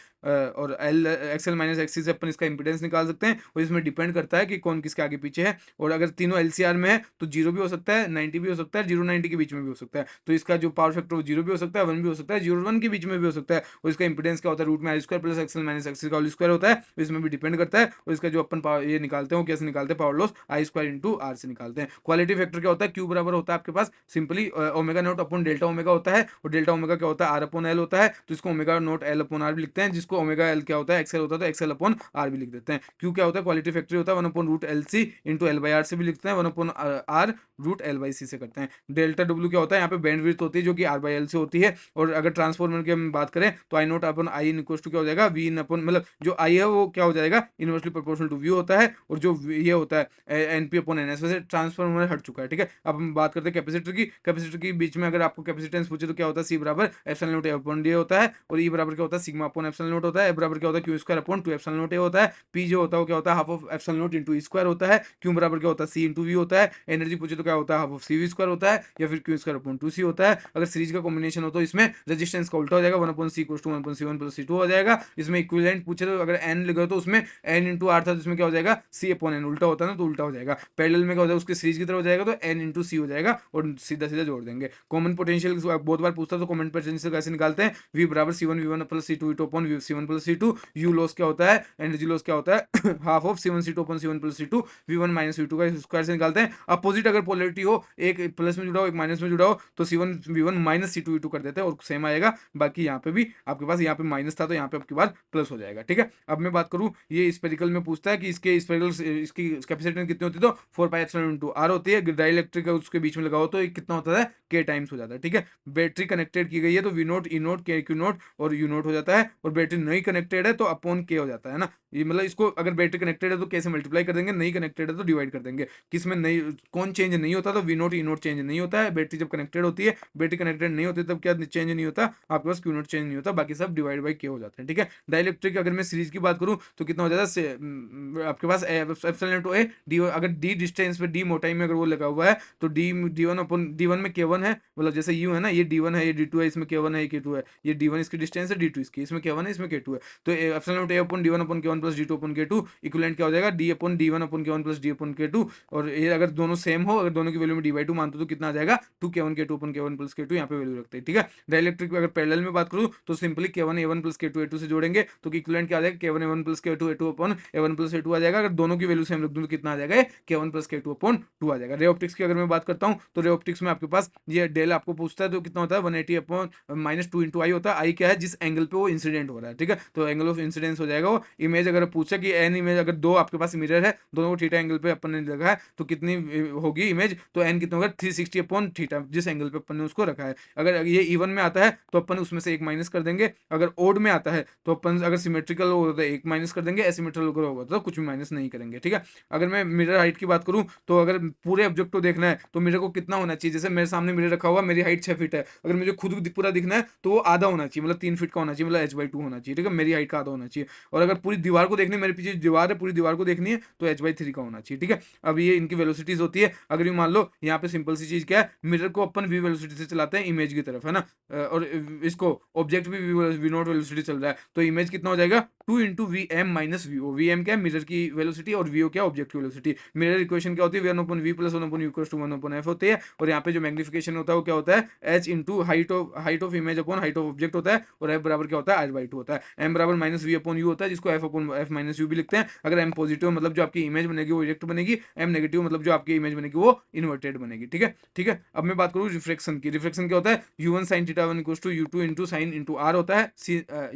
और एल एक्सएल माइनस एक्सी से अपन इसका इंपिडेंस निकाल सकते हैं, और इसमें डिपेंड करता है कि कौन किसके आगे पीछे है। और अगर तीनों एलसीआर में है तो जीरो भी हो सकता है, 90 भी हो सकता है, जीरो 90 के बीच में भी हो सकता है। तो इसका जो पावर फैक्टर जीरो भी हो सकता है, वन भी हो सकता है, जीरो वन के बीच में भी हो सकता है। और इसका इंपिडेंस क्या होता है, रूट में I square plus XL minus XL का होल स्क्वायर होता है, तो इसमें भी डिपेंड करता है। और इसका जो अपन ये निकालते हैं वो कैसे निकालते हैं, power loss I square into R से निकालते हैं। क्वालिटी फैक्टर क्या होता है, क्यू बराबर होता है आपके पास simply omega naught upon delta omega होता है। और डेल्टा ओमेगा क्या होता है, आर अपॉन एल होता है, तो इसको omega naught L upon R भी लिखते हैं। जिसको ओमेगा एल क्या होता है, एक्सएल होता है, तो एक्सएल अपॉन आर भी लिख देते हैं। क्यू क्या होता है, क्वालिटी फैक्टर होता है one upon root L C into L by R से भी लिखते हैं, one upon R root L by C से करते हैं। डेल्टा डब्ल्यू क्या होता है, यहाँ पे बैंडविड्थ होती है जो कि आर बाई एल से होती है। और अगर ट्रांसफॉर्मर की हम बात करें तो I naught upon I in equal to क्या हो जाएगा, वी इन अपन, मतलब जो आई है वो क्या हो जाएगा, इनवर्सली प्रोपोर्शनल टू वी होता है। और जो ये होता है N P upon N S, वैसे ट्रांसफॉर्मर हट चुका है। ठीक है, अब हम बात करते हैं कैपेसिटर की। कैपेसिटर की बीच में अगर आपको कैपेसिटेंस पूछे तो क्या होता है, सी बराबर एप्सिलॉन नोट ए अपॉन डी होता है। और ई बराबर क्या होता है, सिग्मा अपॉन एप्सिलॉन नोट होता है। ए बराबर क्या होता है, Q square upon two epsilon naught A होता है। पी जो होता है वो क्या होता है, half of epsilon note into E square होता है। क्यू बराबर क्या होता है, सी इंटू वी होता है। एनर्जी पूछे तो क्या होता है, half of C V square होता है, या फिर Q square upon two C होता है। अगर सीरीज का कॉम्बिनेशन हो तो इसमें रेजिस्टेंस का उल्टा हो जाएगा, one upon C equal to one upon C one plus C two हो जाएगा। इसमें इक्विवेलेंट पूछे तो अगर एन लिखा तो उसमें एन इंटू आर था, तो इसमें क्या हो जाएगा, सी अपॉन एन, उल्टा होता है ना तो उल्टा हो जाएगा। पैरेलल में क्या हो जाएगा, उसके सीरीज की तरफ हो जाएगा तो एन इंटू सी हो जाएगा, और सीधा सीधा जोड़ देंगे। कॉमन पोटेंशियल बहुत बार पूछता है, तो कॉमन पोटेंशियल कैसे निकालते हैं, वी बराबर C one V one plus C two V two upon C one plus C two. U loss क्या होता है, एनर्जी लॉस क्या होता है, half of C one C two upon C one plus C two V one minus V two का square से निकालते हैं। अपोजिट अगर पोलरिटी हो, एक प्लस में जुड़ा हो एक माइनस में जुड़ा हो, तो C one V one minus C two V two कर देते हैं और सेम आएगा। बाकी यहाँ पे भी आपके पास, यहाँ पे माइनस था तो यहाँ पे आपके पास प्लस हो जाएगा। ठीक है, अब मैं बात करूँ, ये स्पेरिकल में पूछता है कि इसके स्पेरिकल इसकी कैपेसिटेंस कितनी होती है, तो 4 पाई एप्सिलॉन इनटू आर होती है। डाइलेक्ट्रिक उसके बीच में लगाओ तो कितना होता है, के टाइम्स हो जाता है। ठीक है, बैटरी कनेक्टेड की गई है तो वी नोट ई नोट के क्यू नोट और यू नोट हो जाता है। और बैटरी नहीं कनेक्टेड है तो अपॉन के हो जाता है ना। ये मतलब इसको अगर बैटरी कनेक्टेड है तो कैसे मल्टीप्लाई कर देंगे, नहीं कनेक्टेड है तो डिवाइड कर देंगे। किस में नहीं कौन चेंज नहीं होता, तो V naught E naught change नहीं होता है। बैटरी जब कनेक्टेड होती है, बैटरी कनेक्टेड नहीं होती तब क्या चेंज नहीं होता आपके पास, क्यू नोट चेंज नहीं होता, बाकी सब डिवाइड बाई के हो जाते हैं, ठीक है। डाइलेक्ट्रिक अगर मैं सीरीज की बात करूँ तो कितना हो जाता है आपके पास एप्सिलॉन इनटू ए डी, अगर डी डिस्टेंस पे डी मोटाई में अगर वो लगा हुआ है तो डी डी1 अपन डी1 में के1 है, मतलब जैसे यू है ना, ये डी1 है, ये डी2 है, इसमें के1 है, ये के2 है, ये डी1 इसकी डिस्टेंस है, डी2 इसकी, इसमें के1 है, इसमें के2 है। तो एप्सिलॉन ए अपन डी1 अपन के1 प्लस डी2 अपन के2 इक्विवेलेंट क्या हो जाएगा, डी अपन डी1 अपन के1 प्लस डी अपन के2। और ये अगर दोनों सेम हो, अगर दोनों की वैल्यू में डी बाई टू मानते हो तो कितना आ जाएगा, to K1 K two upon K1 plus के2, यहाँ पे वैल्यू रखते हैं, ठीक है। डाइलेक्ट्रिक अगर पैरेलल में बात करूँ तो सिंपली के1 ए1 प्लस के2 ए2 से जोड़ेंगे तो इक्विवेलेंट क्या आ जाएगा, के1 ए1 प्लस के2 ए2 अपन ए1 प्लस ए2 आ जाएगा। अगर दोनों की वैल्यू सेम रख दूं तो कितना आ जाएगा, के1 प्लस के2 अपन 2 आ जाएगा। रे ऑप्टिक्स की अगर मैं बात करता हूँ तो रे ऑप्टिक्स में आपके पास ये डेल आपको पूछता है तो कितना होता है, 180 अपॉन माइनस 2 इंटू आई होता है। आई क्या है, जिस एंगल पे वो इंसिडेंट हो रहा है, ठीक है, तो एंगल ऑफ इंसिडेंस हो जाएगा वो। इमेज अगर पूछा कि एन इमेज अगर दो आपके पास मिरर है, दोनों को थीटा एंगल पे अपन ने लगा है तो कितनी होगी इमेज, तो एन कितना होगा 360 अपॉन थीटा, जिस एंगल पे अपन ने उसको रखा है। अगर ये इवन में आता है तो अपन उसमें से एक माइनस कर देंगे, अगर ओड में आता है तो अपन अगर सिमेट्रिकल होगा तो एक माइनस कर देंगे, एसिमेट्रिकल होगा तो कुछ भी माइनस नहीं करेंगे, ठीक है। अगर मैं मिरर हाइट की बात करूं तो अगर पूरे ऑब्जेक्ट को देखना है तो मिरर को कितना होना चाहिए, जैसे मेरे सामने मिरर रखा हुआ, मेरी हाइट 6 फीट है, अगर मुझे खुद पूरा दिखना है तो वो आधा होना चाहिए, मतलब 3 फीट का होना चाहिए, मतलब h/2 होना चाहिए, ठीक है, मेरी हाइट का आधा होना चाहिए। और अगर पूरी दीवार को देखनी है, मेरे पीछे दीवार है, पूरी दीवार को देखनी है तो h/3 का होना चाहिए, ठीक है। अब ये इनकी वेलोसिटीज होती है। अगर ये मान लो यहाँ पे सिंपल सी चीज क्या है, मिरर को अपन वी वेलोसिटी से चलाते हैं इमेज की तरफ, है ना, और इसको ऑब्जेक्ट भी वी नॉट वेलोसिटी चल रहा है, तो इमेज कितना हो जाएगा, 2 into V M minus V O. V M क्या है, मिरर की वेलोसिटी, और वी ओ क्या, ऑब्जेक्ट की वेलोसिटी। मिरर इक्वेशन क्या होती है, one upon V plus one upon U equals to one upon F होती है। और यहाँ पे जो मैग्निफिकेशन होता है वो क्या होता है, H into height of image upon height of object होता है, और एफ बराबर क्या होता है, r/2 होता है। एम बराबर माइनस वी अपॉन यू होता है, जिसको F upon F minus you भी लिखते हैं। अगर एम पॉजिटिव मतलब जो आपकी इमेज बनेगी वो इरेक्ट बनेगी, एम नेगेटिव मतलब जो आपकी इमेज बनेगी वो इन्वर्टेड बनेगी, ठीक है, ठीक है। अब मैं बात करूँ रिफ्लेक्शन की। रिफ्लेक्शन क्या होता है, u1 sin theta 1 equals to u2 into sine into R होता है,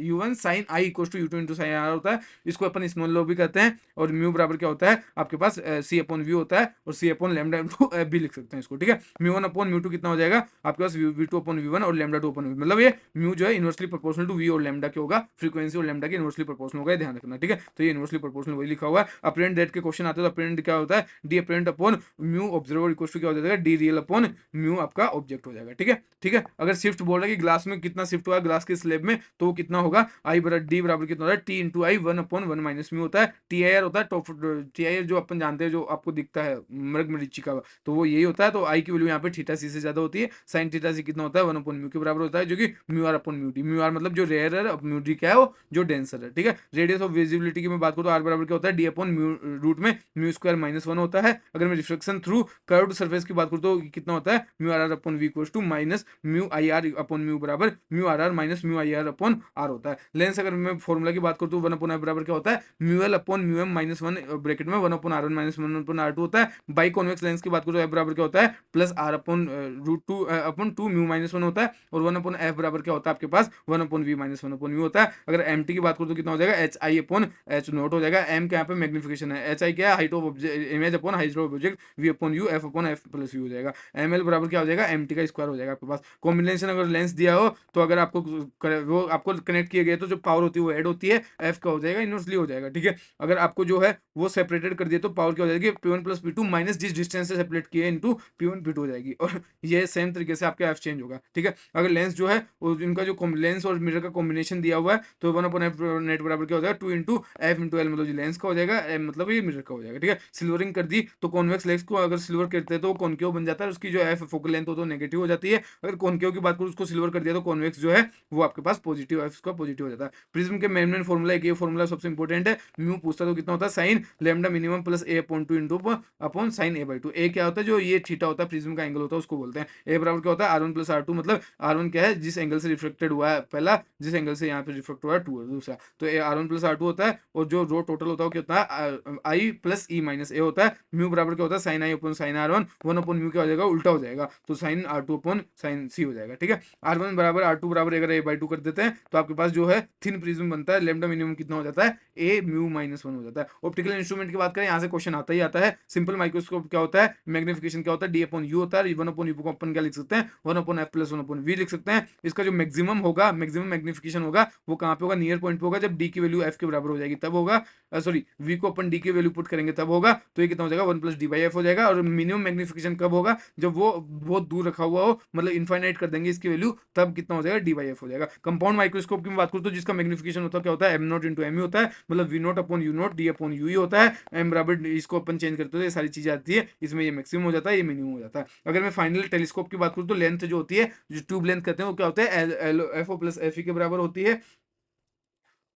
u1 sin i equals to u2 into sine R होता है। इसको अपन स्नोल लॉ भी कहते हैं। और म्यू बराबर क्या होता है आपके पास, सी अपॉन व्यू होता है, और सी अपॉन लैम्डा इंटू एफ भी लिख सकते हैं इसको, ठीक है। म्यू1 अपॉन म्यू2 कितना हो जाएगा आपके पास, वी2 अपॉन वी1 और लैम्डा 2 अपॉन वी, मतलब ये म्यू जो है इनवर्सली प्रोपोर्शनल टू वी और लैम्डा के होगा, फ्रीक्वेंसी और लैम्डा के इनवर्सली प्रोपोर्शनल होगा, ध्यान रखना, ठीक है। तो ये इनवर्सली प्रोपोर्शनल वही लिखा हुआ है। अपरेंट डेट के क्वेश्चन आते हैं तो अपरेंट क्या होता है, D apparent upon mu observer equals to क्या हो जाएगा, डी रियल अपॉन म्यू आपका ऑब्जेक्ट हो जाएगा, ठीक है, ठीक है। अगर शिफ्ट बोल रहा है कि ग्लास में कितना शिफ्ट हुआ ग्लास के स्लैब में, तो वो कितना होगा, आई बराबर डी बराबर कितना होता है, टी इंटू आई 1 अपॉन 1 माइनस म्यू होता है। टी आई आर होता है, टी आई आर जो अपन जानते हैं, जो आपको दिखता है मृग मरीचिका का, तो वो यही होता है। तो आई की वैल्यू यहाँ पे थीटा सी से ज्यादा होती है। साइन थीटा सी कितना होता है, 1 अपॉन म्यू के बराबर होता है, जो कि mu R upon mu D. Mu R मतलब जो रेयर है, म्यू डी क्या है, वो जो डेंसर है, ठीक है। रेडियस ऑफ विजिबिलिटी की मैं बात करूँ तो आर बराबर क्या होता है, डी अपॉन म्यू रूट में म्यू स्क्वायर माइनस 1 होता है। अगर मैं रिफ्लेक्शन थ्रू कर्व्ड सरफेस की बात करूँ तो कितना होता है, mu R R upon V equals to minus mu I R upon mu बराबर mu R R minus mu I R upon R होता है। लेंस अगर मैं फॉर्मूला की बात करूँ तो 1 अपॉन आर बराबर क्या होता है, mu L upon mu M minus 1 bracket में 1 upon r1 minus 1 upon r2 होता है। बाई कॉन्वेक्स लेंस की बात करूँ तो एफ बराबर क्या होता है, plus R upon root 2 upon 2 mu minus 1 होता है। और 1 अपॉन एफ बराबर क्या होता है आपके पास, 1 upon V minus 1 upon mu होता है। अगर एम टी की बात करूँ तो कितना हो जाएगा, H I upon H note हो जाएगा। एम के यहाँ पे मैग्निफिकेशन है, एच आई क्या है, height of image upon height of object, V upon U, F upon F plus U हो जाएगा। एम एल बराबर क्या हो जाएगा, एम टी का स्क्वायर हो जाएगा आपके पास। कॉम्बिनेशन अगर लेंस दिया हो तो अगर आपको वो आपको कनेक्ट किया गया तो जो पावर होती है वो ऐड होती है, एफ का हो जाएगा इनवर्सली हो जाएगा, ठीक है। अगर आपको जो है वो सेपरेटेड कर दिया तो पावर क्या हो जाएगी, P1 प्लस P2 माइनस जिस डिस्टेंस से सेपरेट किए इनटू P1 P2 हो जाएगी। और ये सेम तरीके से आपका एफ चेंज होगा, ठीक है। अगर लेंस जो है इनका जो लेंस और मिरर का कॉम्बिनेशन दिया हुआ है तो 1 अपॉन एफ नेट बराबर क्या हो जाएगा, 2 इंटू एफ इंटू एल, मतलब जो लेंस का हो जाएगा, एम मतलब ये मिरर का हो जाएगा, ठीक है। सिल्वरिंग कर दी तो कॉन्वेक्स लेंस को अगर सिल्वर करते हैं तो कॉन्केव बन जाता है, उसकी जो एफ फोकल लेंथ हो तो नेगेटिव हो जाती है। अगर कॉन्केव की बात करूँ उसको सिल्वर कर दिया तो कॉन्वेक्स जो है वो आपके पास पॉजिटिव, एफ का पॉजिटिव हो जाता है। प्रिज्म के मेन फॉर्मूला एक ये फॉर्मूला सबसे इंपॉर्टेंट है। म्यू पूछता तो कितना होता है, sine lambda minimum plus A upon 2 into upon sine a/2। A क्या होता है, जो ये थीटा होता है प्रिज्म का एंगल होता है उसको बोलते हैं। ए बराबर क्या होता है, r1 प्लस r2, मतलब r1 क्या है, जिस एंगल से रिफ्लेक्टेड हुआ है पहला, जिस एंगल से यहाँ पे रिफ्लेक्ट हुआ है 2 है दूसरा, तो r1 प्लस r2 होता है। और जो रो टोटल होता है वो क्या होता है, आई प्लस ई माइनस ए होता है। म्यू बराबर क्या होता है, sine I upon sine r1, 1 upon mu क्या हो जाएगा, उल्टा हो जाएगा, तो साइन r2 अपॉन साइन सी हो जाएगा, ठीक है। r1 बराबर r2 बराबर अगर a/2 कर देते हैं तो आपके पास जो है थिन प्रिज्म बनता है, लैम्डा का मिनिमम कितना हो जाता है, ए म्यू माइनस 1 हो जाता है। ऑप्टिकल इंस्ट्रूमेंट की बात करें, यहाँ से क्वेश्चन आता ही आता है। सिंपल माइक्रोस्कोप क्या होता है, मैग्निफिकेशन क्या होता है, डी अपॉन यू होता है। 1/u को अपन क्या लिख सकते हैं, 1/f प्लस 1/v लिख सकते हैं। इसका जो मैक्सिमम होगा, मैक्सिमम मैग्निफिकेशन होगा, वो कहाँ पे होगा, नियर पॉइंट पे होगा, जब डी की वैल्यू एफ के बराबर हो जाएगी तब होगा। सॉरी, वी को अपन डी की वैल्यू पुट करेंगे तब होगा। तो ये कितना हो जाएगा, 1 प्लस डी बाई एफ हो जाएगा। और मिनिमम मैग्निफिकेशन कब होगा, जब वो बहुत दूर रखा हुआ हो, मतलब इनफाइनाइट कर देंगे इसकी वैल्यू, तब कितना हो जाएगा, डी बाई एफ हो जाएगा। कंपाउंड माइक्रोस्कोप की बात करूँ तो जिसका मैग्निफिकेशन होता है क्या होता है, एम नॉट इंटू एम होता है, मतलब V naught upon U naught D upon U होता है। एम बराबर, इसको अपन चेंज करते हैं, ये सारी चीजें आती है इसमें, ये मैक्सिमम हो जाता है, ये मिनिमम हो जाता है। अगर मैं फाइनल टेलीस्कोप की बात करूँ तो लेंथ जो होती है, जो ट्यूब लेंथ कहते हैं, वो क्या होता है, F O plus F E के बराबर होती है।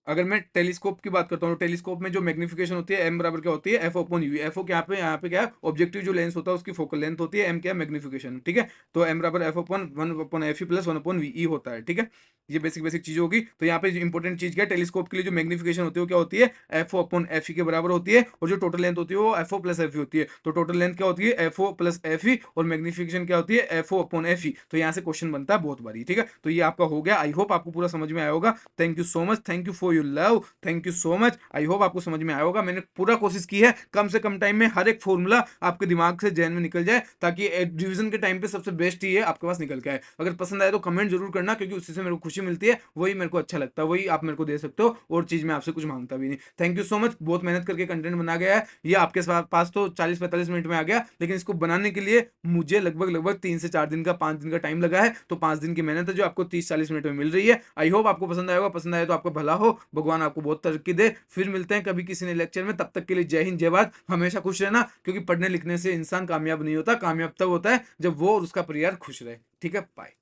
अगर मैं टेलीस्कोप की बात करता हूँ, टेलीस्कोप में जो मैग्निफिकेशन होती है, एम बराबर क्या होती है, F upon U. F O क्या पे, यहाँ पे क्या है, ऑब्जेक्टिव जो लेंस होता है उसकी फोकल लेंथ होती है, एम क्या है, मैग्निफिकेशन, ठीक है। तो एम बराबर एफ ओपन 1/f प्लस 1/वी होता है, ठीक है। ये बेसिक बेसिक चीज होगी। तो यहाँ पे इंपॉर्टेंट चीज क्या है, टेलीस्कोप के लिए जो मैग्निफिकेशन होती है वो क्या होती है, F O upon F E के बराबर होती है। और जो टोटल लेंथ होती है वो F O plus F E होती है। तो टोटल लेंथ क्या होती है, F O plus F E, और मैग्निफिकेशन क्या होती है, F O upon F E. तो यहाँ से क्वेश्चन बनता है बहुत बारी, ठीक है। तो ये आपका हो गया। आई होप आपको पूरा समझ में आया होगा। Thank you so much, thank you for your love, thank you so much. I hope आपको समझ में आया होगा। मैंने पूरा कोशिश की है कम से कम टाइम में हर एक फॉर्मूला आपके दिमाग से जहन में निकल जाए, ताकि रिवीजन के टाइम पे सबसे बेस्ट ही है आपके पास निकल के आए। अगर पसंद आए तो कमेंट जरूर करना, क्योंकि उससे मेरे को खुशी मिलती है, वही मेरे को अच्छा लगता है, वही आप मेरे को दे सकते हो, और चीज मैं आपसे कुछ मांगता भी नहीं। Thank you so much. बहुत मेहनत करके कंटेंट बना गया है, ये आपके पास तो 40-45 मिनट में आ गया, लेकिन इसको बनाने के लिए मुझे लगभग 3 से 4 दिन का, 5 दिन का टाइम लगा है। तो 5 दिन की मेहनत है जो आपको 30-40 मिनट में मिल रही है। आई होप आपको पसंद आएगा। पसंद आए तो आपका भला हो, भगवान आपको बहुत तरक्की दे। फिर मिलते हैं कभी किसी ने लेक्चर में, तब तक के लिए जय हिंद जय भारत। हमेशा खुश रहना, क्योंकि पढ़ने लिखने से इंसान कामयाब नहीं होता, कामयाब तब होता है जब वो और उसका परिवार खुश रहे। ठीक है, बाय।